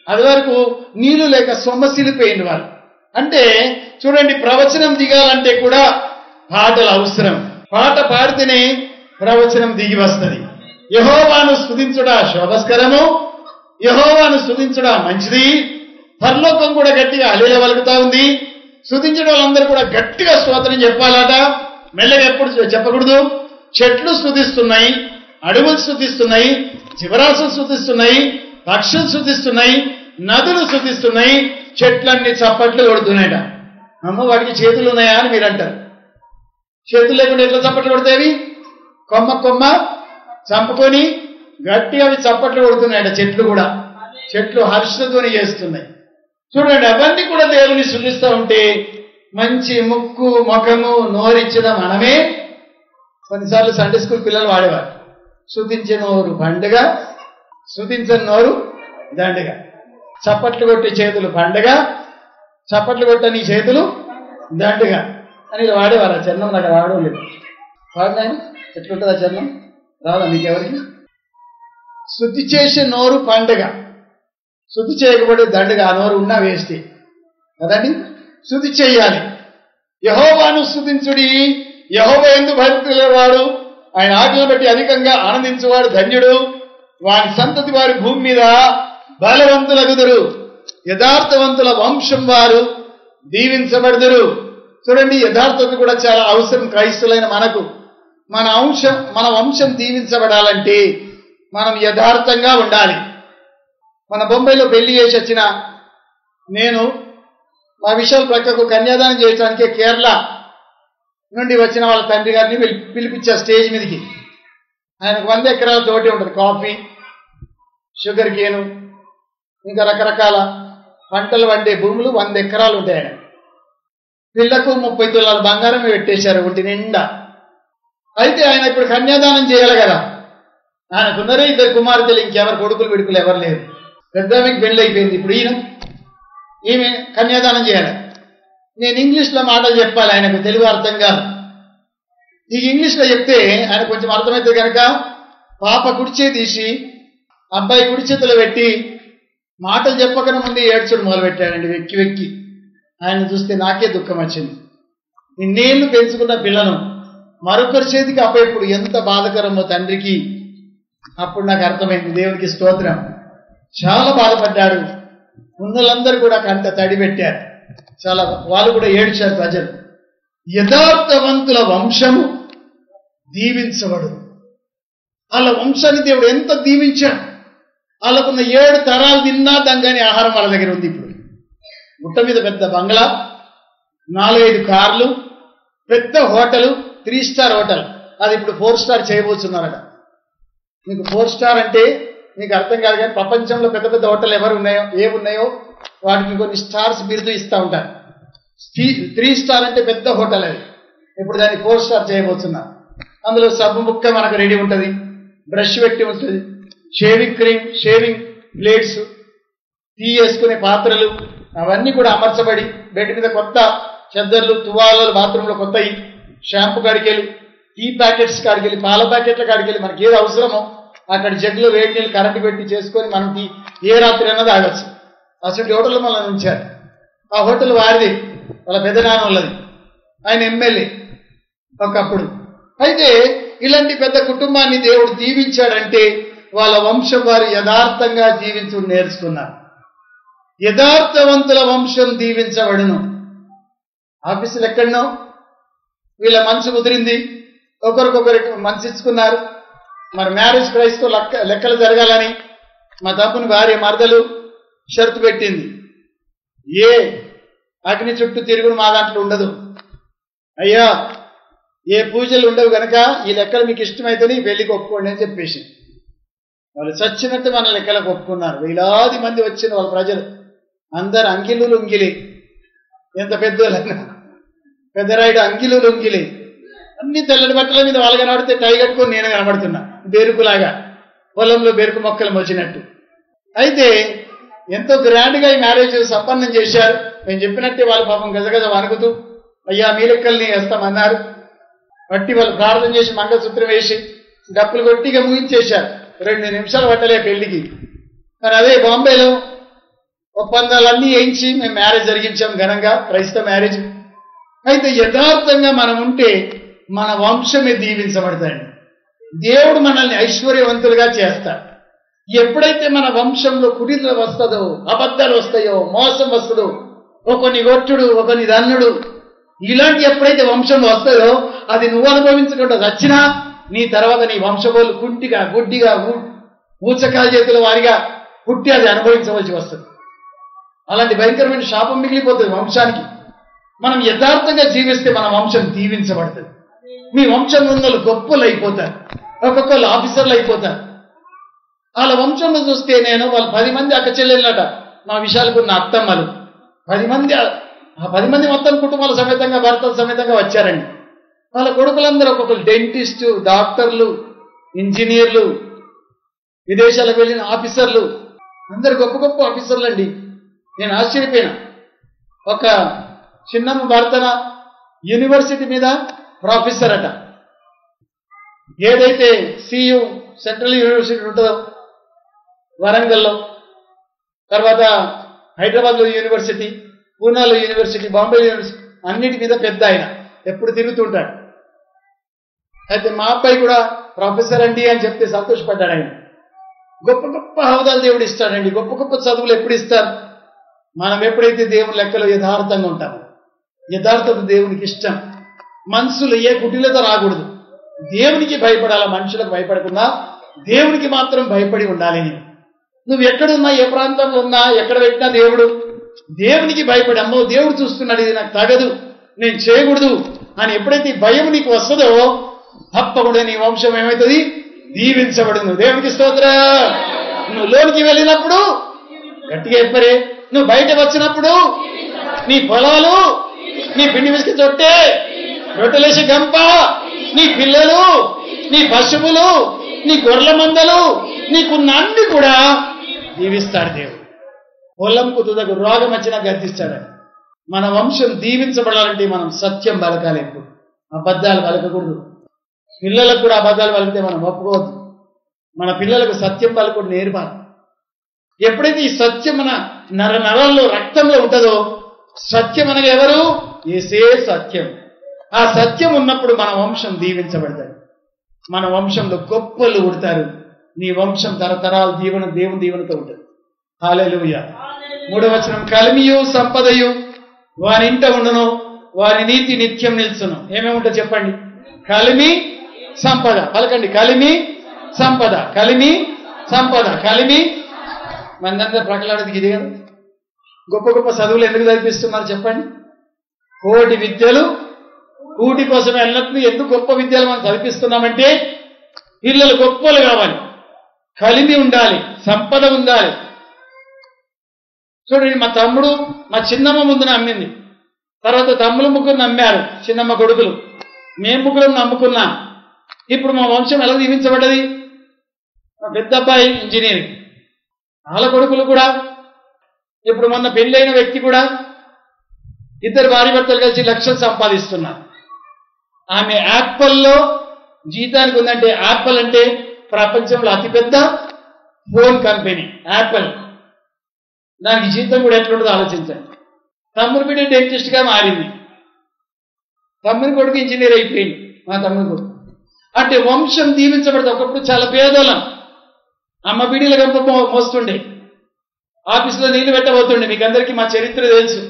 అది వరకు నీళ్లు లేక సొమ్మసిలిపోయింది వాళ్ళు. అంటే చూడండి, ప్రవచనం దిగాలంటే కూడా పాటలు అవసరం. పాట పాడితేనే ప్రవచనం దిగి వస్తుంది. యెహోవాను స్తుతించుడా శోభస్కరము, యెహోవాను స్తుతించుడా మంచిది. పరలోకం కూడా గట్టిగా హల్లెలూయా పలుకుతా ఉంది. స్తుతించడం వాళ్ళందరూ కూడా గట్టిగా స్తోత్రం చెప్పాలట. మెల్లగా ఎప్పుడు చెప్పకూడదు. చెట్లు స్తుతిస్తున్నాయి, అడవులు స్తుతిస్తున్నాయి, జీవరాశులు స్తుతిస్తున్నాయి, పక్షులు స్తుతిస్తున్నాయి, నదులు స్తుతిస్తున్నాయి, చెట్లన్నీ చప్పట్లు కొడుతున్నాయట. అమ్మ వాటికి చేతులు ఉన్నాయా అని మీరు అంటారు. చేతులు లేకుండా ఎట్లా చప్పట్లు కొడతాయి? కొమ్మ కొమ్మ చంపుకొని గట్టిగా అవి చప్పట్లు కొడుతున్నాయట. చెట్లు కూడా, చెట్లు హర్షధ్వని చేస్తున్నాయి. చూడండి, అవన్నీ కూడా దేవుని స్తుతిస్తూ ఉంటే మంచి ముక్కు ముఖము నోరిచ్చిన మనమే. కొన్నిసార్లు సండే స్కూల్ పిల్లలు వాడేవారు, స్తుతించే నోరు పండుగ, స్తుతించని నోరు దండగ. చప్పట్లు కొట్టే చేతులు పండుగ, చప్పట్లు కొట్టని చేతులు దండగ అని వాడేవారు. ఆ చరణం నాకు రావడం లేదు. వాడినాయన ఎట్లుంటుంది ఆ చరణం? రాదా మీకెవరికి? శుద్ధి చేసే నోరు పండుగ, శుద్ధి చేయకపోతే దండగా. ఆ నోరు ఉన్నా వేస్తే కదండి. శుద్ధి చేయాలి. యెహోవాను స్తుతించుడి, యెహోవా యందు భక్తి గలవాడు, ఆయన ఆజ్ఞలను బట్టి అధికంగా ఆనందించువాడు ధన్యుడు. వారి సంతతి వారి భూమి మీద బలవంతులగుదురు, యథార్థవంతుల వంశం వారు దీవించబడుదురు. చూడండి, యథార్థత కూడా చాలా అవసరం క్రైస్తవులైన మనకు. మన వంశం దీవించబడాలంటే మనం యథార్థంగా ఉండాలి. మన బొంబాయిలో పెళ్లి చేసి వచ్చిన నేను మా విషయాల ప్రక్కకు కన్యాదానం చేయడానికి కేరళ నుండి వచ్చిన వాళ్ళ తండ్రి గారిని పిలిపించా స్టేజ్ మీదకి. ఆయనకు 100 ఎకరాల తోటి ఉంటుంది. కాఫీ, షుగర్ కేను, ఇంకా రకరకాల పంటలు పండే భూములు 100 ఎకరాలు ఉంటాయి. ఆయన పిల్లకు 30 తులాల బంగారం పెట్టేశారు ఒంటి నిండా. అయితే ఆయన ఇప్పుడు కన్యాదానం చేయాలి కదా. ఆయనకున్నరే 2 కుమార్తెలు, ఇంకెవరు కొడుకులు విడుకులు ఎవరు లేరు. పెద్దామెకి పెళ్ళి అయిపోయింది. ఇప్పుడు ఈమె కన్యాదానం చేయాలి. నేను ఇంగ్లీష్లో మాటలు చెప్పాలి, ఆయనకు తెలుగు అర్థం కాదు. ఈ ఇంగ్లీష్లో చెప్తే ఆయన కొంచెం అర్థమైతే కనుక పాప కుడిచే తీసి అబ్బాయి కుడి చేతిలో పెట్టి మాటలు చెప్పకనే ముందు ఏడ్చుడు మొదలుపెట్టాడండి వెక్కి వెక్కి. ఆయన చూస్తే నాకే దుఃఖం వచ్చింది. ఇన్నేళ్లు పెంచుకున్న పిల్లను మరొకరి చేతికి అప్పప్పుడు ఎంత బాధకరమో తండ్రికి అప్పుడు నాకు అర్థమైంది. దేవునికి స్తోత్రం. చాలా బాధపడ్డాడు. ఉన్నలందరూ కూడా కంట తడి పెట్టారు. చాలా వాళ్ళు కూడా ఏడ్చారు ప్రజలు. యథార్థవంతుల వంశము దీవించబడు. వాళ్ళ వంశాన్ని దేవుడు ఎంత దీవించాడు. వాళ్ళకున్న 7 తరాలు తిన్నా దాని ఆహారం వాళ్ళ దగ్గర ఉంది. ఇప్పుడు గుట్ట మీద పెద్ద బంగ్లా, 4-5 కార్లు, పెద్ద హోటలు, 3 స్టార్ హోటల్. అది ఇప్పుడు 4 స్టార్ చేయబోతున్నారట. మీకు 4 స్టార్ అంటే మీకు అర్థం కాదు, కానీ ప్రపంచంలో పెద్ద పెద్ద హోటల్ ఏమున్నాయో వాటికి కొన్ని స్టార్స్ బిరుదు ఇస్తూ ఉంటారు. 3 స్టార్ అంటే పెద్ద హోటల్. అది ఇప్పుడు దాన్ని 4 స్టార్ చేయబోతున్నారు. అందులో సబ్బు ముక్క మనకు రెడీ ఉంటుంది, బ్రష్ పెట్టి ఉంటుంది, shaving cream, shaving blades, tea వేసుకునే పాత్రలు అవన్నీ కూడా అమర్చబడి, బెడ్ మీద కొత్త చెద్దర్లు, తువాలలు, బాత్రూంలో కొత్తవి, షాంపూ కాడికెళ్ళి, టీ ప్యాకెట్స్ కాడికెళ్ళి, పాల ప్యాకెట్ల కాడికెళ్ళి మనకి ఏది అవసరమో అక్కడ జగ్గులో వేడి నీళ్ళు కరెంటు పెట్టి చేసుకొని మనం టీ ఏ రాత్రి అన్నది ఆగచ్చు. అసలు హోటల్లో మనల్ని ఉంచారు. ఆ హోటల్ వారిది, వాళ్ళ పెద్దనాన్న వాళ్ళది. ఆయన ఎమ్మెల్యే ఒకప్పుడు. అయితే ఇలాంటి పెద్ద కుటుంబాన్ని దేవుడు దీవించాడంటే వాళ్ళ వంశం వారు యథార్థంగా జీవించు నేర్చుకున్నారు. యథార్థవంతుల వంశం దీవించబడును. ఆఫీసులు ఎక్కడనో వీళ్ళ మనసు కుదిరింది, ఒకరికొకరికి మనసిచ్చుకున్నారు. మరి మ్యారేజ్ ప్రైస్తో లెక్కలు జరగాలని మా తమ్ముని భార్య మరదలు షరతు పెట్టింది. ఏ అగ్ని చుట్టూ తిరుగుడు మా దాంట్లో ఉండదు అయ్యా, ఏ పూజలు ఉండవు కనుక ఈ లెక్కలు మీకు ఇష్టమైతేనే ఈ పెళ్లికి ఒప్పుకోండి అని చెప్పేసి వాళ్ళు చచ్చినట్టు మన లెక్కలకు ఒప్పుకున్నారు. వేలాది మంది వచ్చిన వాళ్ళ ప్రజలు అందరు అంగిలు లొంగిలే. ఎంత పెద్దోళ్ళైనా పెద్దరాయుడు అంగిలు లొంగిలే. అన్ని తెల్లటి బట్టల మీద వాళ్ళు కనబడితే టై కట్టుకొని నేను కనబడుతున్నా, బెరుకులాగా పొలంలో బెరుకు మొక్కలు వచ్చినట్టు. అయితే ఎంతో గ్రాండ్గా ఈ మ్యారేజ్ సంపన్నం చేశారు. నేను చెప్పినట్టే వాళ్ళు పాపం గజగజ వణుకుతూ అయ్యా మీ లెక్కల్ని వేస్తామన్నారు. బట్టి వాళ్ళు ప్రార్థన చేసి మంగళసూత్రం వేసి డప్పులు కొట్టిగా ముగించేశారు. 2 నిమిషాలు పట్టలే పెళ్లికి. మరి అదే బాంబేలో ఒప్పందాలన్నీ వేయించి మేము మ్యారేజ్ జరిగించాం ఘనంగా, క్రైస్తవ మ్యారేజ్. అయితే యథార్థంగా మనం ఉంటే మన వంశమే దీవించబడతాడు. దేవుడు మనల్ని ఐశ్వర్యవంతులుగా చేస్తాడు. ఎప్పుడైతే మన వంశంలో కుటిలు వస్తుందో, అబద్ధాలు వస్తాయో, మోసం వస్తుందో, ఒకని కొట్టుడు, ఒకని దన్నుడు, ఇలాంటి ఎప్పుడైతే వంశంలో వస్తాయో అది నువ్వు అనుభవించకుండా వచ్చినా నీ తర్వాత నీ వంశపోలు కుంటిగా, గుడ్డిగా, ఊచకాల చేతుల వారిగా పుట్టి అది అనుభవించవలసి వస్తుంది. అలాంటి భయంకరమైన శాపం మిగిలిపోతుంది వంశానికి. మనం యథార్థంగా జీవిస్తే మన వంశం దీవించబడుతుంది. మీ వంశంలో ఉన్న గొప్పలు అయిపోతారు, ఒక్కొక్కరు ఆఫీసర్లు అయిపోతారు. వాళ్ళ వంశంలో చూస్తే వాళ్ళు 10 మంది అక్క చెల్లెళ్ళట. మా విషయాలకు ఉన్న అత్తమ్మలు 10 మంది, ఆ 10 మంది మొత్తం కుటుంబాల సమేతంగా, భర్తల సమేతంగా వచ్చారండి. వాళ్ళ కొడుకులందరూ ఒక్కొక్కరు డెంటిస్టు, డాక్టర్లు, ఇంజనీర్లు, విదేశాలకు వెళ్ళిన ఆఫీసర్లు, అందరు గొప్ప గొప్ప ఆఫీసర్లు అండి. నేను ఆశ్చర్యపోయినా. ఒక చిన్నమ్మ భర్తన యూనివర్సిటీ మీద ప్రొఫెసర్ అట. ఏదైతే సియు సెంట్రల్ యూనివర్సిటీ ఉంటుందో వరంగల్లో, తర్వాత హైదరాబాద్లో యూనివర్సిటీ, పూనాలో యూనివర్సిటీ, బాంబే యూనివర్సిటీ, అన్నిటి మీద పెద్ద ఆయన, ఎప్పుడు తిరుగుతుంటాడు. అయితే మా అబ్బాయి కూడా ప్రొఫెసర్ అండి అని చెప్తే సంతోషపడ్డాడు ఆయన. గొప్ప గొప్ప హోదాలు దేవుడు ఇస్తాడండి. గొప్ప గొప్ప చదువులు ఎప్పుడు ఇస్తారు? మనం ఎప్పుడైతే దేవుని లెక్కలో యథార్థంగా ఉంటామో. యథార్థత దేవునికి ఇష్టం. మనుషులు ఏ కుటిలతో రాకూడదు. దేవునికి భయపడాలా, మనుషులకు భయపడకుండా దేవునికి మాత్రం భయపడి ఉండాలి. నువ్వు ఎక్కడున్నా, ఏ ప్రాంతంలో ఉన్నా, ఎక్కడ పెట్టినా దేవునికి భయపడి, అమ్మో దేవుడు చూస్తున్నాడు, ఇది నాకు తగదు, నేను చేయకూడదు అని ఎప్పుడైతే భయం నీకు వస్తుందో తప్పకుండా నీ వంశం ఏమవుతుంది? దీవించబడును. దేవునికి స్తోత్రం. నువ్వు లోనికి వెళ్ళినప్పుడు గట్టిగా చెప్పరే, నువ్వు బయట వచ్చినప్పుడు నీ పొలాలు, నీ పిండి విసికి చొట్టే, రొట్టెలేసి గంప, నీ పిల్లలు, నీ పశువులు, నీ గొర్రెల మందలు, నీకున్న అన్ని కూడా దీవిస్తాడు దేవుడు. పొలంకు తుదకు రోగం వచ్చినా గద్దిస్తాడని. మన వంశం దీవించబడాలంటే మనం సత్యం పలకాలి. ఎప్పుడు అబద్ధాలు పలకకూడదు. పిల్లలకు కూడా అబద్ధాలు పలికితే మనం ఒప్పుకోవద్దు. మన పిల్లలకు సత్యం పలుకుడు నేర్పాలి. ఎప్పుడైతే ఈ సత్యం మన నరాల్లో రక్తంలో ఉంటుందో, సత్యం అనగా ఎవరు? యేసే సత్యం. ఆ సత్యం ఉన్నప్పుడు మన వంశం దీవించబడతాడు. మన వంశంలో గొప్పలు ఉడతారు. నీ వంశం తరతరాలు దేవుని దీవెనతో ఉంటుంది. హల్లెలూయా. 3వ వచనం, కలిమియు సంపదయు వారి ఇంట ఉండును, వారి నీతి నిత్యం నిల్చును. ఏమేమి ఉంటుంది చెప్పండి? కలిమి సంపద. పలకండి, కలిమి సంపద, కలిమి సంపద, కలిమి. మనందరూ ప్రకలాడేది ఇది కదా. గొప్ప గొప్ప చదువులు ఎందుకు చదివిస్తున్నారు చెప్పండి? కోటి విద్యలు కూటి కోసం వెళ్ళినప్పుడు ఎందుకు గొప్ప విద్యలు మనం చదివిస్తున్నామంటే పిల్లలు గొప్పలు కావాలి, కలిమి ఉండాలి, సంపద ఉండాలి. చూడండి, మా తమ్ముడు మా చిన్నమ్మ ముందు నమ్మింది, తర్వాత తమ్ముడు ముగ్గురు నమ్మారు, చిన్నమ్మ కొడుకులు, మేము ముగ్గురం నమ్ముకున్నాం. ఇప్పుడు మా వంశం ఎలా దీవించబడ్డది? మా పెద్ద అబ్బాయి ఇంజనీరింగ్, వాళ్ళ కొడుకులు కూడా. ఇప్పుడు మొన్న పెళ్ళైన వ్యక్తి కూడా ఇద్దరు భార్య భర్తలు కలిసి లక్షలు సంపాదిస్తున్నారు. ఆమె యాపిల్లో జీతానికి ఉందంటే, యాపిల్ అంటే ప్రపంచంలో అతిపెద్ద ఫోన్ కంపెనీ యాపిల్. దానికి జీతం కూడా ఎట్లుంటుందో ఆలోచించండి. తమ్ముడు బిడ్డ డెంటిస్ట్ గా మారింది, తమ్ముని కొడుకు ఇంజనీర్ అయిపోయింది, మా తమ్ముని కొడుకు. అంటే వంశం దీవించబడుతుంది. ఒకప్పుడు చాలా పేదోళం, అమ్మ బిడ్డల గంప మోస్తుండే, ఆఫీసులో నీళ్లు పెట్టబోతుండే. మీకు అందరికీ మా చరిత్ర తెలుసు.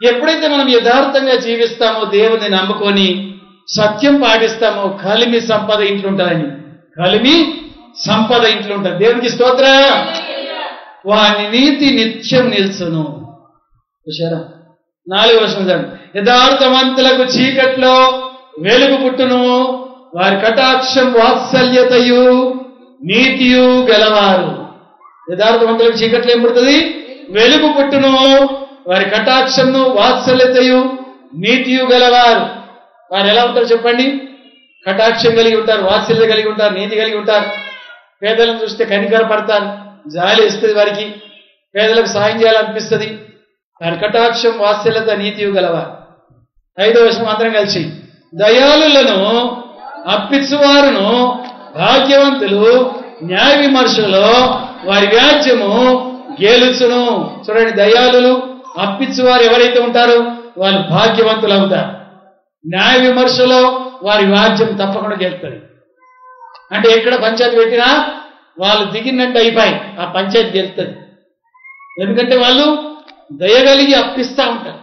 ఎప్పుడైతే మనం యథార్థంగా జీవిస్తామో, దేవుని నమ్ముకొని సత్యం పాటిస్తామో, కలిమి సంపద ఇంట్లో ఉంటుందండి. కలిమి సంపద ఇంట్లో ఉంటుంది. దేవునికి స్తోత్రం. వాని నీతి నిత్యం నిల్చును. చూశారా? 4వ వచనం, యథార్థవంతులకు చీకట్లో వెలుగు పుట్టును, వారి కటాక్షం వాత్సల్యతయు నీతియు గలవారు. యథార్థవంతులకు చీకట్లో ఏం పుడుతుంది? వెలుగు పుట్టును, వారి కటాక్షంను వాత్సల్యతయు నీతియు గలవారు. వారు ఎలా ఉంటారు చెప్పండి? కటాక్షం కలిగి ఉంటారు, వాత్సల్యం కలిగి ఉంటారు, నీతి కలిగి ఉంటారు. పేదలను చూస్తే కనికర పడతారు, జాలి ఇస్తుంది వారికి, పేదలకు సాయం చేయాలనిపిస్తుంది. వారి కటాక్షం వాత్సల్యత నీతియు గలవారు. 5వ వచనం అందరం కలిసి, దయాళులను అప్పిచ్చువారును భాగ్యవంతులు న్యాయ విమర్శలో వారి వ్యాజ్యము గేలుచును. చూడండి, దయాళులు అప్పిచ్చువారు ఎవరైతే ఉంటారో వాళ్ళు భాగ్యవంతులు అవుతారు. న్యాయ విమర్శలో వారి వ్యాజ్యం తప్పకుండా గెలుస్తుంది. అంటే ఎక్కడ పంచాయతీ పెట్టినా వాళ్ళు దిగినట్టు అయిపోయి ఆ పంచాయతీ గెలుస్తుంది. ఎందుకంటే వాళ్ళు దయగలిగి అప్పిస్తూ ఉంటారు,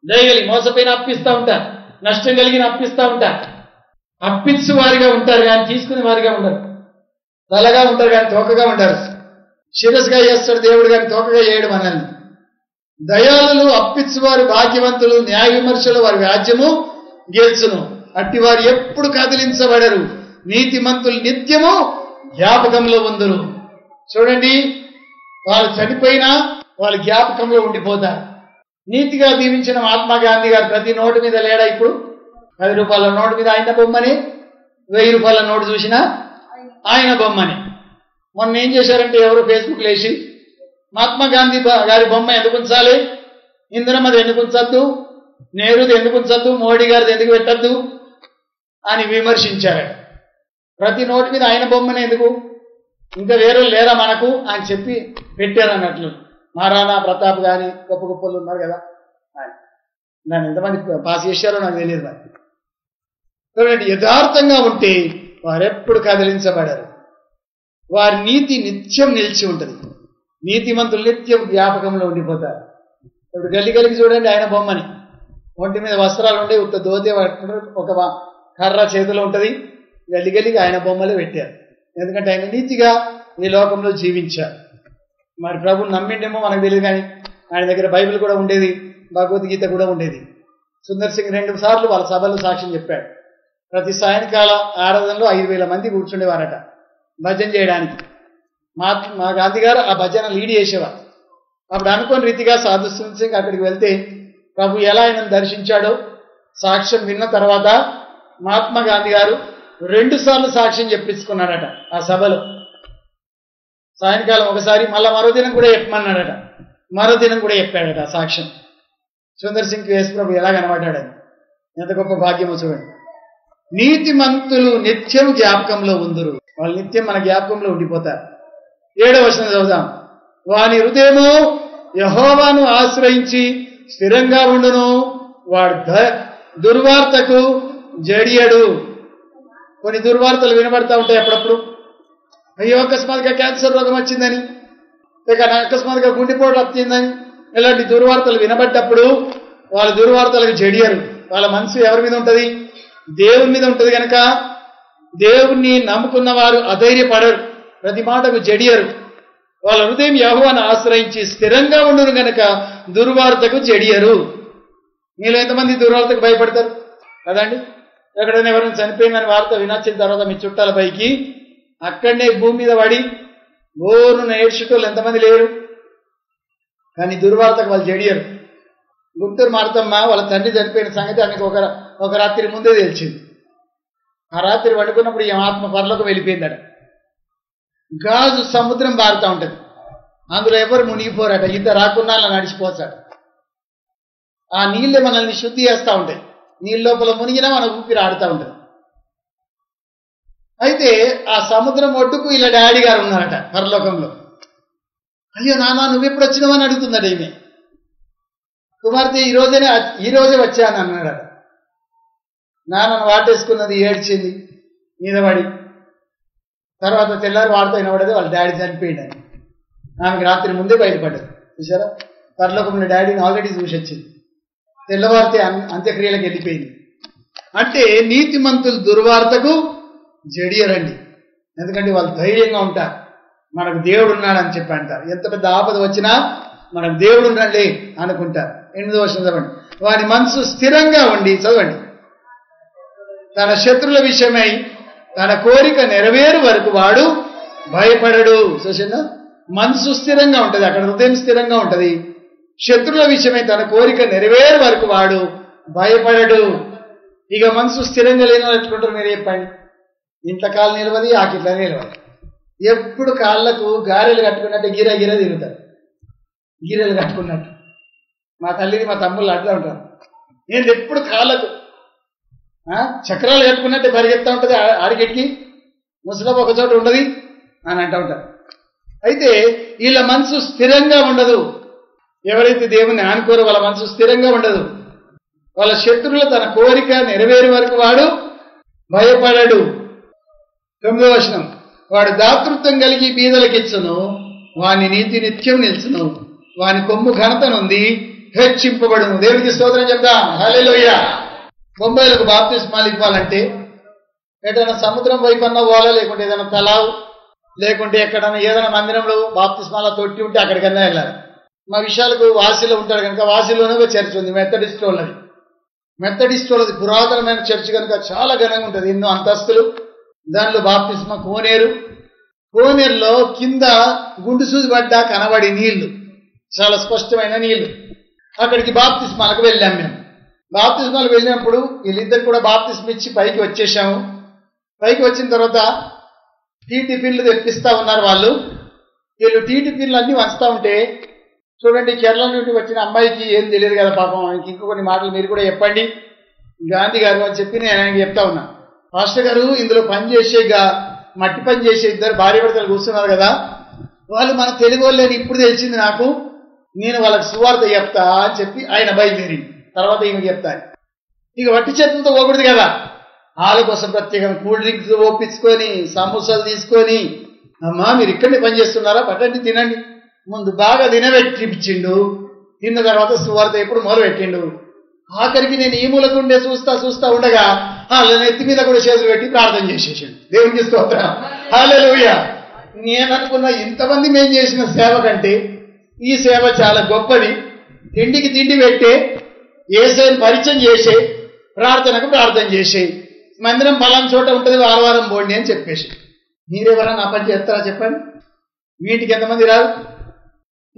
దయగలిగి మోసపోయిన అప్పిస్తూ ఉంటారు, నష్టం కలిగిన అప్పిస్తూ ఉంటారు. అప్పిచ్చు వారిగా ఉంటారు కానీ తీసుకునే వారిగా ఉండరు. తలగా ఉంటారు కానీ తోకగా ఉంటారు. శిరస్సుగా చేస్తాడు దేవుడు కానీ తోకగా చేయడం అన్నది. దయాళులు అప్పిచ్చువారు భాగ్యవంతులు, న్యాయ విమర్శలు వారి వ్యాజ్యము గెలుచును. అట్టి వారు ఎప్పుడు కదిలించబడరు, నీతిమంతులు నిత్యము జ్ఞాపకంలో ఉందరు. చూడండి, వాళ్ళు చనిపోయినా వాళ్ళు జ్ఞాపకంలో ఉండిపోతారు. నీతిగా దీవించిన మహాత్మా గాంధీ గారు ప్రతి నోటు మీద లేడా? ఇప్పుడు 10 రూపాయల నోటు మీద ఆయన బొమ్మని, 1000 రూపాయల నోటు చూసినా ఆయన బొమ్మని. మొన్న ఏం చేశారంటే ఎవరు ఫేస్బుక్ లేచి మహాత్మా గాంధీ గారి బొమ్మ ఎందుకు ఉంచాలి, ఇందిరమ్మది ఎందుకు ఉంచద్దు, నెహ్రూది ఎందుకు ఉంచద్దు, మోడీ గారిది ఎందుకు పెట్టద్దు అని విమర్శించారు. ప్రతి నోటి మీద ఆయన బొమ్మని ఎందుకు, ఇంకా వేరే లేరా మనకు అని చెప్పి పెట్టారు అన్నట్లు. మహారాణా ప్రతాప్ కానీ గొప్ప గొప్పలు ఉన్నారు కదా, నన్ను ఎంతమంది పాస్ చేశారో నాకు తెలియదు. మరి చూడండి, యథార్థంగా ఉంటే వారెప్పుడు కదిలించబడరు, వారి నీతి నిత్యం నిలిచి ఉంటుంది. నీతిమంతులు నిత్యం జ్ఞాపకంలో ఉండిపోతారు. ఇప్పుడు గల్లి గలికి చూడండి ఆయన బొమ్మని, ఒంటి మీద వస్త్రాలు ఉండే, ఉత్త దోతే ఒక కర్ర చేతిలో ఉంటుంది, గల్లి గలికి ఆయన బొమ్మలే పెట్టారు. ఎందుకంటే ఆయన నీతిగా ఈ లోకంలో జీవించారు. మరి ప్రభుని నమ్మిండేమో మనకు తెలియదు, కానీ ఆయన దగ్గర బైబిల్ కూడా ఉండేది, భగవద్గీత కూడా ఉండేది. సుందర్ సింగ్ 2 సార్లు వాళ్ళ సభలో సాక్ష్యం చెప్పాడు. ప్రతి సాయంకాల ఆరాధనలో 5000 మంది కూర్చుండేవారట భజన చేయడానికి. మా గాంధీ గారు ఆ భజన లీడ్ చేసేవారు. అప్పుడు అనుకోని రీతిగా సాధు సుందర్ సింగ్ అక్కడికి వెళ్తే ప్రభు ఎలా ఆయనను దర్శించాడో సాక్ష్యం విన్న తర్వాత మహాత్మా గాంధీ గారు 2 సార్లు సాక్ష్యం చెప్పించుకున్నాడట ఆ సభలో. సాయంకాలం ఒకసారి, మళ్ళా మరో దినం కూడా చెప్పమన్నాడట. మరో దినం కూడా చెప్పాడట ఆ సాక్ష్యం. సుందర్ సింగ్ యేసు ప్రభు ఎలా కనబడ్డాడని. ఎంత గొప్ప భాగ్యమో చూడండి. నీతిమంతులు నిత్యం జ్ఞాపకంలో ఉందురు. వాళ్ళు నిత్యం మన జ్ఞాపకంలో ఉండిపోతారు. 7వ వచనం చదువుదాం. వాని హృదయము యెహోవాను ఆశ్రయించి స్థిరంగా ఉండును, వాడు దుర్వార్తకు జడియడు. కొన్ని దుర్వార్తలు వినబడతా ఉంటాయి అప్పుడప్పుడు. అయ్యో అకస్మాత్తుగా క్యాన్సర్ రోగం వచ్చిందని, లేక అకస్మాత్తుగా గుండెపోటు వచ్చిందని, ఇలాంటి దుర్వార్తలు వినబడ్డప్పుడు వాళ్ళ దుర్వార్తలకు జడియరు. వాళ్ళ మనసు ఎవరి మీద ఉంటుంది? దేవుని మీద ఉంటుంది. కనుక దేవుణ్ణి నమ్ముకున్న వారు అధైర్యపడరు, ప్రతి మాటకు జడియరు. వాళ్ళ హృదయం యెహోవాను ఆశ్రయించి స్థిరంగా ఉండును గనక దుర్వార్తకు జడియరు. మీలో ఎంతమంది దుర్వార్తకు భయపడతారు కదండి? ఎక్కడైనా ఎవరైనా చనిపోయిందని వార్త వినొచ్చిన తర్వాత మీ చుట్టాల పైకి అక్కడనే భూమి మీద పడి బోరున ఏడ్చుటోళ్ళు ఎంతమంది లేరు? కానీ దుర్వార్తకు వాళ్ళు జడియరు. గుంటూరు మారుతమ్మ వాళ్ళ తండ్రి చనిపోయిన సంగతి ఆమెకు ఒక రాత్రి ముందే తెలిసింది. ఆ రాత్రి వండుకున్నప్పుడు ఈ ఆత్మ పరలోకి వెళ్ళిపోయిందట. గాజు సముద్రం బారుతూ ఉంటుంది, అందులో ఎవరు మునిగిపోరట, ఈత రాకున్నా అలా నడిచిపోతాడు. ఆ నీళ్ళే మనల్ని శుద్ధి చేస్తూ ఉంటాయి. నీళ్ళ లోపల మునిగినా మన ఊపిరి ఆడుతూ ఉంటుంది. అయితే ఆ సముద్రం ఒడ్డుకు ఇలా డాడీ గారు ఉన్నారట పరలోకంలో. అయ్యో నాన్న నువ్వెప్పుడు వచ్చినావని అడుగుతుందట ఈమె. కుమార్తె ఈ రోజే వచ్చాను అన్నాడట. నాన్నను వాటేసుకున్నది, ఏడ్చింది మీద పడి. తర్వాత తెల్లారి వార్త వినబడేది వాళ్ళ డాడీ చనిపోయిందని. ఆమెకు రాత్రి ముందే బయటపడ్డది. చూసారా, పరలోకంలో డాడీని ఆల్రెడీ చూసి వచ్చింది. తెల్లవారితే అంత్యక్రియలకు వెళ్ళిపోయింది. అంటే నీతిమంతులు దుర్వార్తకు జడియరండి. ఎందుకంటే వాళ్ళు ధైర్యంగా ఉంటారు. మనకు దేవుడు ఉన్నాడని చెప్పి అంటారు. ఎంత పెద్ద ఆపద వచ్చినా మనకు దేవుడు ఉన్నాడే అనుకుంటారు. 8వ వచనం చదవండి. వాని మనసు స్థిరంగా ఉండి, చదవండి, తన శత్రుల విషయమై తన కోరిక నెరవేరు వరకు వాడు భయపడడు. చూసిందా, మనసు స్థిరంగా ఉంటుంది, అక్కడ హృదయం స్థిరంగా ఉంటుంది. శత్రుల విషయమై తన కోరిక నెరవేరు వరకు వాడు భయపడడు. ఇక మనసు స్థిరంగా లేనట్టుకుంటారు మీరు చెప్పండి. ఇంతకాలం నిలవది, ఆకిట్లా నిలవది. ఎప్పుడు కాళ్ళకు గారెలు కట్టుకున్నట్టు గిర గిర తిరుగుతారు. గీరెలు కట్టుకున్నట్టు. మా తల్లిది మా తమ్ముళ్ళు అట్లా ఉంటారు. నేను ఎప్పుడు కాళ్ళకు చక్రాలు కట్టుకున్నట్టు పరిగెత్తా ఉంటుంది. ఆడికెట్కి ముసలమ్మ ఒక చోట ఉండదు అని అంటూ ఉంటారు. అయితే వీళ్ళ మనసు స్థిరంగా ఉండదు. ఎవరైతే దేవుని ఆనుకోరో వాళ్ళ మనసు స్థిరంగా ఉండదు. వాళ్ళ శత్రువులు తన కోరిక నెరవేరు వరకు వాడు భయపడడు. 9వ వచనం. వాడు దాతృత్వం కలిగి బీదలకిచ్చును, వాని నీతి నిత్యం నిల్చును, వాని కొమ్ము ఘనత నుండి హెచ్చింపబడును. దేవునికి స్తోత్రం చెప్దాం. హల్లెలూయా. బొంబాయిలకు బాప్తిస్మాలు ఇవ్వాలంటే ఏదైనా సముద్రం వైపు అన్న పోవాలా, లేకుంటే ఏదైనా తలావు, లేకుంటే ఎక్కడన్నా ఏదైనా మందిరంలో బాప్తిస్మాల తొట్టి ఉంటే అక్కడికన్నా వెళ్ళాలి. మా విషయాలకు వాసిలో ఉంటాడు కనుక వాసిలోనే ఒక చర్చ్ ఉంది, మెథడిస్ట్ వాళ్ళది. మెథడిస్ట్ వాళ్ళది పురాతనమైన చర్చ్ కనుక చాలా ఘనంగా ఉంటుంది. ఎన్నో అంతస్తులు. దానిలో బాప్తిస్మా కోనేరులో కింద గుండు సూది పడ్డా కనబడి నీళ్లు, చాలా స్పష్టమైన నీళ్లు. అక్కడికి బాప్తిస్మాలకు వెళ్ళాం మేము. బాప్తిస్మాలకు వెళ్ళినప్పుడు వీళ్ళిద్దరు కూడా బాప్తిస్మ ఇచ్చి పైకి వచ్చేసాము. పైకి వచ్చిన తర్వాత టీ టిఫిన్లు తెప్పిస్తా ఉన్నారు వాళ్ళు. వీళ్ళు టీ టిఫిన్లు అన్నీ వంచుతా ఉంటే, చూడండి, కేరళ నుండి వచ్చిన అమ్మాయికి ఏం తెలియదు కదా పాపం, ఇంకో కొన్ని మాటలు మీరు కూడా చెప్పండి గాంధీ గారు అని చెప్పి నేను ఆయనకి చెప్తా ఉన్నా. మాస్టర్ గారు, ఇందులో పనిచేసే మట్టి పని చేసే ఇద్దరు భార్య భర్తలు కూర్చున్నారు కదా, వాళ్ళు మన తెలుగు వాళ్ళని ఇప్పుడు తెలిసింది నాకు, నేను వాళ్ళకి సువార్త చెప్తా అని చెప్పి ఆయన బయలుదేరి తర్వాత ఈయన చెప్తాను. ఇక వట్టి చేతులతో పోకూడదు కదా, వాళ్ళ కోసం ప్రత్యేకంగా కూల్ డ్రింక్స్ ఓపించుకొని సమోసాలు తీసుకొని, అమ్మా మీరు ఇక్కడనే పని చేస్తున్నారా, పట్టండి తినండి, ముందు బాగా తినబెట్టించిండు. తిన్న తర్వాత సువార్త ఎప్పుడు మొదలు పెట్టిండు. ఆఖరికి నేను ఈ మూలకుండే చూస్తా ఉండగా వాళ్ళ నెత్తి మీద కూడా చేతులు పెట్టి ప్రార్థన చేసేసాడు. దేవునికి స్తోత్రం. హల్లెలూయా. నేను అనుకున్న ఇంతమంది మేము చేసిన సేవ కంటే ఈ సేవ చాలా గొప్పది. తిండికి తిండి పెట్టే, యేసుని పరిచయం చేసే, ప్రార్థనకు ప్రార్థన చేసే, మందిరం పలానా చోట ఉంటుంది వారం పోండి అని చెప్పేసి. మీరెవరన్నా ఆ పని చేస్తారా చెప్పండి? వీటికి ఎంతమంది రాదు?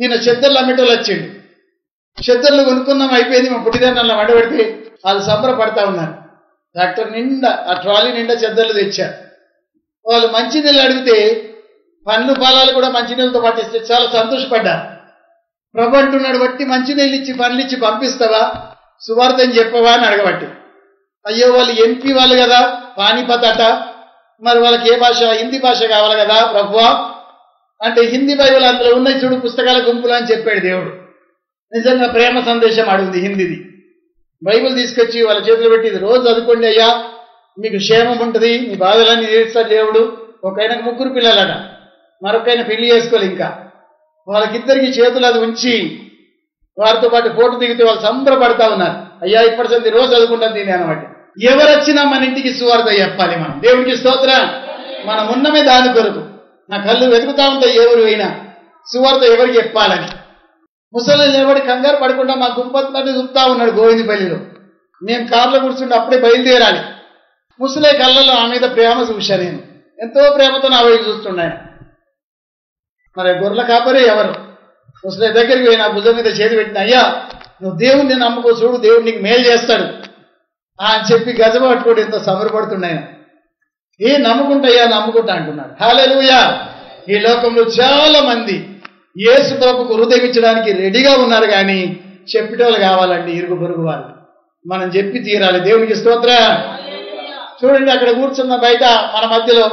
ఈయన చెద్దర్లు అమ్మేటోళ్ళు వచ్చిండు. చెద్దర్లు కొనుక్కున్నాం, అయిపోయింది. మా పుట్టిదాన్ని వండబెడితే వాళ్ళు సంబరపడతా ఉన్నారు. డాక్టర్ నిండా ఆ ట్రాలీ నిండా చెద్దర్లు తెచ్చారు. వాళ్ళు మంచినీళ్ళు అడిగితే పండ్లు ఫలాలు కూడా మంచినీళ్ళతో పాటిస్తే చాలా సంతోషపడ్డారు. ప్రభు అంటున్నాడు, బట్టి మంచినీళ్ళు ఇచ్చి పండ్లు ఇచ్చి పంపిస్తావా, సువార్తని చెప్పవా అని అడగబట్టి. అయ్యో వాళ్ళు ఎంపీ వాళ్ళు కదా, పానీపత్ అట, మరి వాళ్ళకి ఏ భాష, హిందీ భాష కావాలి కదా ప్రభువా అంటే, హిందీ బైబిల్ అందులో ఉన్నాయి చూడు పుస్తకాల గుంపులు అని చెప్పాడు దేవుడు. నిజంగా ప్రేమ సందేశం అడుగుంది హిందీది. బైబిల్ తీసుకొచ్చి వాళ్ళ చేతులు పెట్టి, రోజు చదువుకోండి అయ్యా, మీకు క్షేమం ఉంటుంది, మీ బాధలన్నీ తీరుస్తాడు దేవుడు. ఒక ఆయనకు 3 పిల్లలట, మరొకైనా పెళ్లి చేసుకోవాలి. ఇంకా వాళ్ళకిద్దరికి చేతులు అది ఉంచి వారితో పాటు ఫోటో దిగితే వాళ్ళు సంబరపడతా ఉన్నారు. అయ్యా ఇప్పటి సంది రోజు చదువుకుంటాం దీని అనమాట. ఎవరొచ్చినా మన ఇంటికి సువార్త చెప్పాలి. మనం దేవుడికి స్తోత్రం. మనం ఉన్నమే దాని కొరకు. నా కళ్ళు వెతుకుతా ఉంటాయి ఎవరు అయినా సువార్త ఎవరికి చెప్పాలని. ముసలి నిలబడి కంగారు పడకుండా మా గుంపత్తుని చూపుతా ఉన్నాడు గోవిందపల్లిలో. మేము కార్లో కూర్చుంటే అప్పుడే బయలుదేరాలి. ముసలే కళ్ళలో ఆ మీద ప్రేమ చూశా. నేను ఎంతో ప్రేమతో నా వైపు చూస్తున్నాను. మరి గొర్రెల కాపరే ఎవరు ముసలి దగ్గరికి పోయి నా భుజం మీద చేతి పెట్టిన, అయ్యా నువ్వు దేవుణ్ణి నమ్ముకో, చూడు దేవుడు నీకు మేలు చేస్తాడు అని చెప్పి గజమ పట్టుకోడు. ఎంతో సమరపడుతున్నాయన. నమ్ముకుంటాయ్యా నమ్ముకుంటా అంటున్నాడు. హల్లెలూయా. ఈ లోకంలో చాలా మంది యేసు ప్రభువుకు హృదయం ఇచ్చడానికి రెడీగా ఉన్నారు, కానీ చెప్పేటోళ్ళు కావాలండి ఇరుగు పొరుగు వారు. మనం చెప్పి తీరాలి. దేవునికి స్తోత్రం. చూడండి అక్కడ కూర్చున్న బయట మన మధ్యలో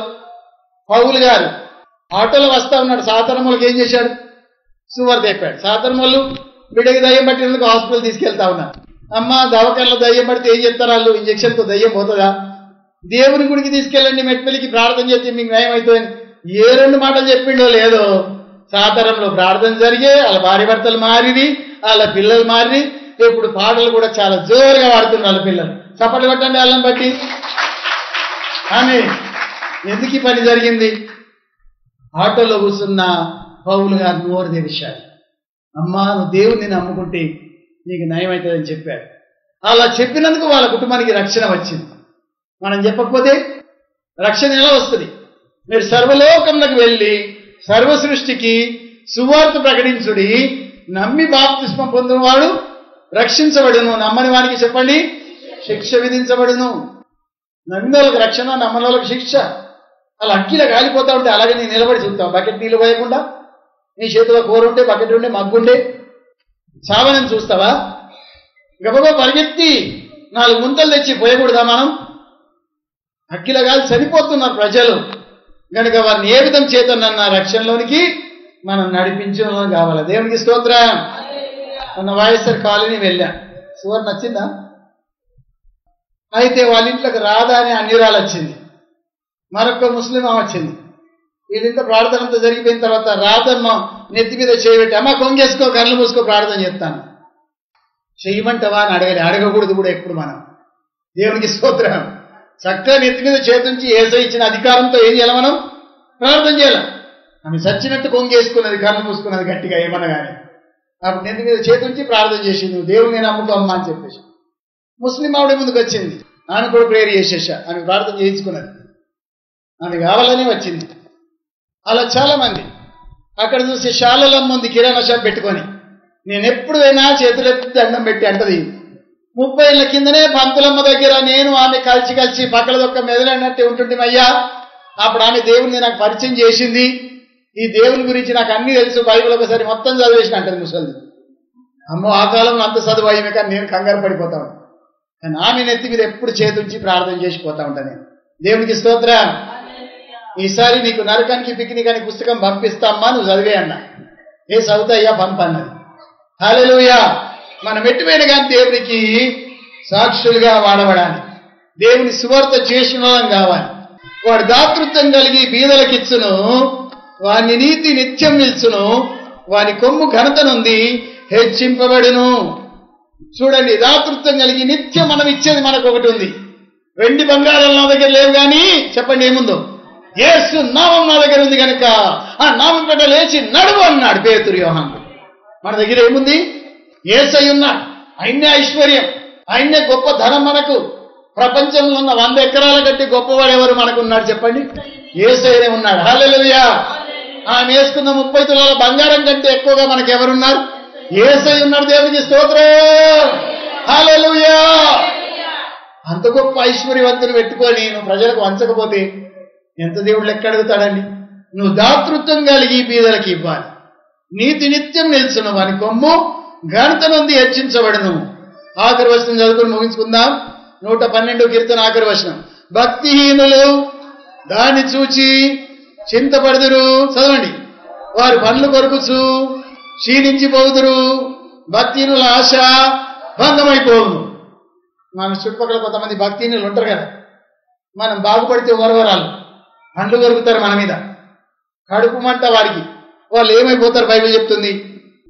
పౌలు గారు ఆటోలో వస్తా ఉన్నాడు. సాతారములకు ఏం చేశాడు, సువార్త చెప్పాడు. సాతారములు బిడ్డకి దయ్యం పట్టినందుకు హాస్పిటల్ తీసుకెళ్తా ఉన్నారు. అమ్మ దవాఖానలో దయ్యం పడితే ఏం చెప్తారు వాళ్ళు, ఇంజక్షన్తో దయ్యం పోతుందా? దేవుని గుడికి తీసుకెళ్ళండి, మెట్పల్లికి ప్రార్థన చేస్తే మీకు న్యాయం అవుతుందని ఏ 2 మాటలు చెప్పిండో లేదో, సాతారంలో ప్రార్థన జరిగే వాళ్ళ భార్య భర్తలు మారిని, వాళ్ళ పిల్లలు మారిని. ఇప్పుడు పాటలు కూడా చాలా జోరుగా వాడుతున్నారు వాళ్ళ పిల్లలు. చప్పట్లు కొట్టండి వాళ్ళని బట్టి. ఆమె ఎందుకు ఈ పని జరిగింది? ఆటోలో కూర్చున్న పౌలు గారు నోరు తెరిచాడు. అమ్మా నువ్వు దేవుణ్ణి నమ్ముకుంటే నీకు నయం అవుతుందని చెప్పాడు. అలా చెప్పినందుకు వాళ్ళ కుటుంబానికి రక్షణ వచ్చింది. మనం చెప్పకపోతే రక్షణ ఎలా వస్తుంది? మీరు సర్వలోకంలోకి వెళ్ళి సర్వ సృష్టికి సువార్త ప్రకటించుడి, నమ్మి బాప్తిస్మం పొందినవాడు రక్షించబడును, నమ్మని వానికి చెప్పండి శిక్ష విధించబడును. నమ్మిన వాళ్ళకి రక్షణ, నమ్మని వాళ్ళకి శిక్ష. అలా అగ్గిలా కాలిపోతా ఉంటే అలాగే నేను నిలబడి చూస్తావు. బకెట్ నీళ్ళు పోయకుండా నీ చేతిలో కూర ఉంటే, బకెట్ ఉండే, మగ్గుండే చావనని చూస్తావా? గబగబా పరిగెత్తి 4 ముంతలు తెచ్చి పోయకూడదా మనం? అగ్గిలా కాలి చనిపోతున్నారు ప్రజలు కనుక వారిని ఏ విధం చేతనన్న రక్షణలోనికి మనం నడిపించడం కావాలి. దేవునికి స్తోత్రం. మన వైఎస్ఆర్ కాలనీ వెళ్ళా. సువర్ణ నచ్చిందా? అయితే వాళ్ళ ఇంట్లోకి రాధా అనే అన్యురాలు వచ్చింది, మరొక ముస్లిం వచ్చింది. వీళ్ళింత ప్రార్థనంతా జరిగిపోయిన తర్వాత రాధమ్మ నెత్తి మీద చేయబెట్టి, అమ్మ కొంగేసుకో, కళ్ళు మూసుకో, ప్రార్థన చేస్తాను. చెయ్యమంటావా అని అడగకూడదు కూడా ఎప్పుడు మనం. దేవునికి స్తోత్రం. చక్కగా నెత్తి మీద చేతుంచి యేసయ్య ఇచ్చిన అధికారంతో ఏం చేయాలి మనం? ప్రార్థన చేయాలి. ఆమె చచ్చినట్టు కొంగేసుకున్నది, కళ్ళు మూసుకున్నది గట్టిగా ఏమన్నా కానీ. అప్పుడు నెత్తి మీద చేతుంచి ప్రార్థన చేసింది, నువ్వు దేవుని నమ్ముకో అమ్మా అని చెప్పేసి. ముస్లిం ఆవిడ ముందుకు వచ్చింది, ఆమె కూడా ప్రేయర్ చేసేసా, ఆమె ప్రార్థన చేయించుకున్నది, ఆమె కావాలనే వచ్చింది. అలా చాలా మంది అక్కడ చూసి శాలలమ్మ ఉంది కిరాణా షాప్ పెట్టుకొని, నేను ఎప్పుడు అయినా చేతులెత్తి దండం పెట్టి అంటది. 30 ఏళ్ల కిందనే పంతులమ్మ దగ్గర నేను ఆమె కలిసి పక్కల దొక్క మెదలన్నట్టే ఉంటుంటే అయ్యా. అప్పుడు ఆమె దేవుడిని నాకు పరిచయం చేసింది, ఈ దేవుని గురించి నాకు అన్ని తెలుసు, బైబిల్ ఒకసారి మొత్తం చదివేసిన అంటది ముసలిది. అమ్మో ఆ కాలంలో అంత చదువు అయ్యమే, కానీ నేను కంగారు పడిపోతా ఉంటాను. కానీ ఆమె నెత్తి మీద ఎప్పుడు చేతుంచి ప్రార్థన చేసిపోతా ఉంటాను నేను. దేవునికి స్తోత్రం. ఈసారి నీకు నరకానికి పిక్నిక్ అని పుస్తకం పంపిస్తామ్మా, నువ్వు చదివే అన్నా. ఏ చదువుతాయ్యా పంపన్నది. హల్లెలూయా. మనం ఎట్టుపోయిన కానీ దేవునికి సాక్షులుగా వాడబడాలి, దేవుని సువార్త చేసిన వాళ్ళం కావాలి. వాడు దాతృత్వం కలిగి బీదలకిచ్చును, వాని నీతి నిత్యం నిల్చును, వాని కొమ్ము ఘనతనుంది హెచ్చింపబడును. చూడండి, దాతృత్వం కలిగి నిత్యం మనం ఇచ్చేది మనకు ఒకటి ఉంది. వెండి బంగారాలు నా దగ్గర లేవు, కానీ చెప్పండి ఏముందో, యేసు నామం నా దగ్గర ఉంది కనుక ఆ నామం పెట్ట లేచి నడువు అన్నాడు పేతురు యోహాను. మన దగ్గర ఏముంది? యేసయ్య ఉన్నాడు, ఆయన్నే ఐశ్వర్యం, ఆయన్నే గొప్ప ధనం. మనకు ప్రపంచంలో ఉన్న 100 ఎకరాల కంటే గొప్పవాడు ఎవరు మనకు ఉన్నాడు చెప్పండి? యేసయ్యనే ఉన్నాడు. హల్లెలూయా. ఆమె వేసుకున్న 30 తులాల బంగారం కంటే ఎక్కువగా మనకు ఎవరున్నారు? యేసయ్య ఉన్నాడు. దేవునికి స్తోత్రం, హల్లెలూయా. అంత గొప్ప ఐశ్వర్యవంతుని పెట్టుకొని నువ్వు ప్రజలకు వంచకపోతే ఎంత దేవుడు లెక్క అడుగుతాడండి? నువ్వు దాతృత్వం కలిగి బీదలకు ఇవ్వాలి. నీతి నిత్యం నిల్చును, వాని కొమ్ము ఘనత నుండి హెచ్చించబడును. ఆఖరి వచనం చదువుకుని ముగించుకుందాం. 112 కీర్తన ఆఖరి వచనం. భక్తిహీనులు దాన్ని చూచి చింతపడుదురు. చదవండి. వారు పనులు కొరుకుచు క్షీణించిపోదురు. భక్తిహీనుల ఆశ భంగమైపోవును. మన చుట్టుపక్కల కొంతమంది భక్తిహీనులు ఉంటారు కదా, మనం బాగుపడితే ఓరవరాలు పండ్లు కొరుకుతారు మన మీద, కడుపు మంట వారికి. వాళ్ళు ఏమైపోతారు? బైబిల్ చెప్తుంది,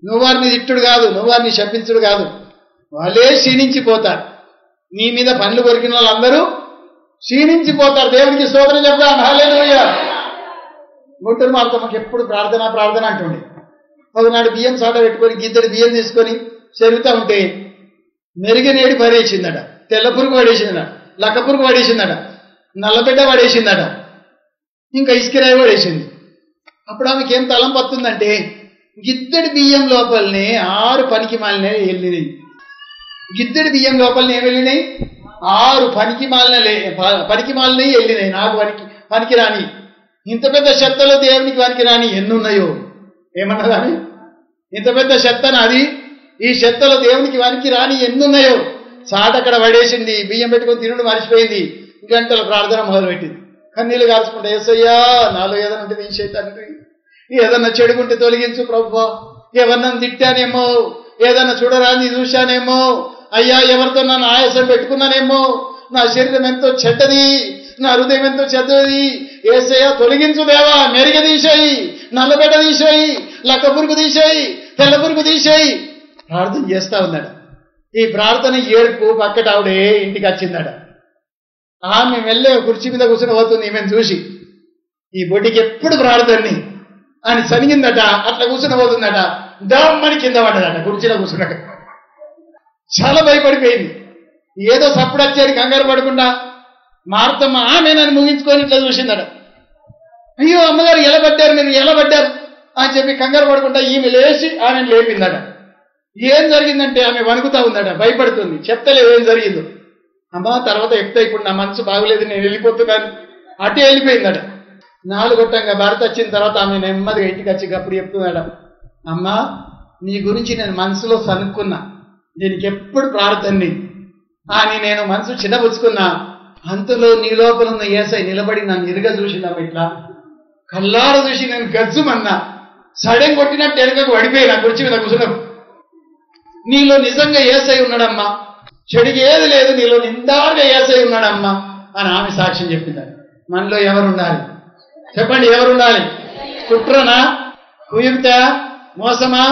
నువ్వు వారిని తిట్టుడు కాదు, నువ్వు వారిని శపించుడు కాదు, వాళ్ళే క్షీణించిపోతారు. నీ మీద పండ్లు కొరికిన వాళ్ళందరూ క్షీణించిపోతారు. దేవునికి స్తోత్రం చెప్తాం, హల్లెలూయా. గుంటూరు మాకు ఎప్పుడు ప్రార్థన ప్రార్థన అంటుండే. ఒకనాడు బియ్యం సాట పెట్టుకొని గిద్దెడు బియ్యం తీసుకొని చెరుగుతా ఉంటే మెరుగనేడి పడేసిందట, తెల్ల పురుగు పడేసిందట, లక్క పురుగు పడేసిందట, నల్లబిడ్డ పడేసిందట, ఇంకా ఇసుకిరాయి పడేసింది. అప్పుడు ఆమెకి ఏం తలం పత్తుందంటే, గిద్దెడి బియ్యం లోపలనే 6 పనికి మాలినవి వెళ్ళినాయి. గిద్దెడి బియ్యం లోపలనే ఏం వెళ్ళినాయి? 6 పనికి మాలినవి వెళ్ళినాయి. నాకు పనికి రాని ఇంత పెద్ద చెత్తలో దేవునికి పనికి రాని ఎన్నున్నాయో. ఏమన్నా కానీ ఇంత పెద్ద చెత్తన అది, ఈ చెత్తలో దేవునికి పనికి రాని ఎన్నున్నాయో. చాట అక్కడ పడేసింది, బియ్యం పెట్టుకొని తినుడు మర్చిపోయింది. గంటల ప్రార్థన మొదలుపెట్టింది. కన్నీళ్ళు కాల్చుకుంటే, యేసయ్యా నాలో ఏదైనా ఉంటే తీసేయి తండ్రి, ఏదన్నా చెడుగుంటే తొలగించు ప్రభువా, ఎవరన్నా తిట్టానేమో, ఏదన్నా చూడరాని చూశానేమో, అయ్యా ఎవరితో నన్ను ఆయాసం పెట్టుకున్నానేమో, నా శరీరం ఎంతో చెడ్డది, నా హృదయం ఎంతో చెడ్డది, యేసయ్యా తొలగించు దేవా, మెరుగ తీసేయి, నల్లబెడ్డ తీసేయి, లక్క పురుగు తీసేయి, తెల్ల పురుగు తీసేయి ప్రార్థన చేస్తా ఉన్నాడు. ఈ ప్రార్థన ఏడుపు పక్కట ఆవిడే ఇంటికి వచ్చిందట. ఆమె మెల్లె కుర్చీ మీద కూర్చుని పోతుంది. ఈమెను చూసి, ఈ బొడ్డికి ఎప్పుడు ప్రార్థనని అని సనిగిందట. అట్లా కూర్చుని పోతుందట, దమ్మని కింద పడ్డదట కుర్చీలో కూర్చున్నాక. చాలా భయపడిపోయింది. ఏదో సప్పుడు వచ్చేది కంగారు పడకుండా మార్తమ్మ ఆమె నన్ను ముగించుకొని ఇట్లా చూసిందట. అయ్యో అమ్మగారు ఎలా పడ్డారు, మీరు ఎలా పడ్డారు అని చెప్పి కంగారు పడకుండా ఈమె లేచి ఆమెను లేపిందట. ఏం జరిగిందంటే ఆమె వణుకుతా ఉందట, భయపడుతుంది, చెప్తలేదు ఏం జరిగిందో. అమ్మా తర్వాత చెప్తా, ఇప్పుడు నా మనసు బాగులేదు, నేను వెళ్ళిపోతున్నాను, అటే వెళ్ళిపోయిందట. 4 గొట్టంగా భర్త వచ్చిన తర్వాత ఆమె నెమ్మదిగా ఇంటికి వచ్చి అప్పుడు చెప్తుందట, అమ్మా నీ గురించి నేను మనసులో సనుక్కున్నా, దీనికి ఎప్పుడు ప్రార్థనని అని నేను మనసు చిన్నపుచ్చుకున్నా. అంతలో నీ లోపల ఉన్న యేసయ్య నిలబడి నన్ను ఇరుగ చూసినాము, ఇట్లా కల్లార చూసి నేను గజ్జుమన్నా, సడెన్ కొట్టినట్టు వెనకకు పడిపోయి నా కుర్చీ మీద కూర్చున్నాం. నీలో నిజంగా యేసయ్య ఉన్నాడమ్మా, చెడుగు ఏది లేదు, నీలో నిందాగా యేసయ్య ఉన్నాడమ్మా అని ఆమె సాక్ష్యం చెప్పింది. మనలో ఎవరుండాలి చెప్పండి? ఎవరుండాలి? కుట్రనా, కుయుక్త, మోసమా,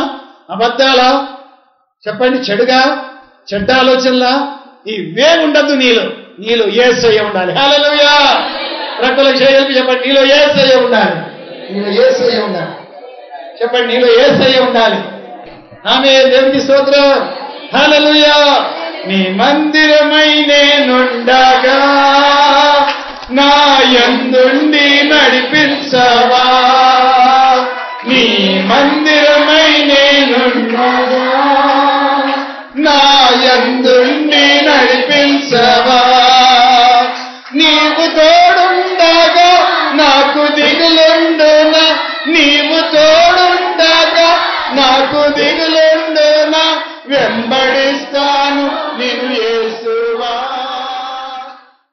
అబద్ధాలా చెప్పండి? చెడుగా, చెడ్డ ఆలోచనలా, ఇవే ఉండద్దు. నీలో యేసయ్య ఉండాలి. హల్లెలూయా. ప్రక్కలకు చేయగలిపి చెప్పండి, నీలో యేసయ్య ఉండాలి, నీలో యేసయ్య ఉండాలి. చెప్పండి, నీలో యేసయ్య ఉండాలి. ఆమె దేవునికి స్తోత్రం, హల్లెలూయా. నీ మందిరమై నేనుండగా నా యందుండి నడిపించవా,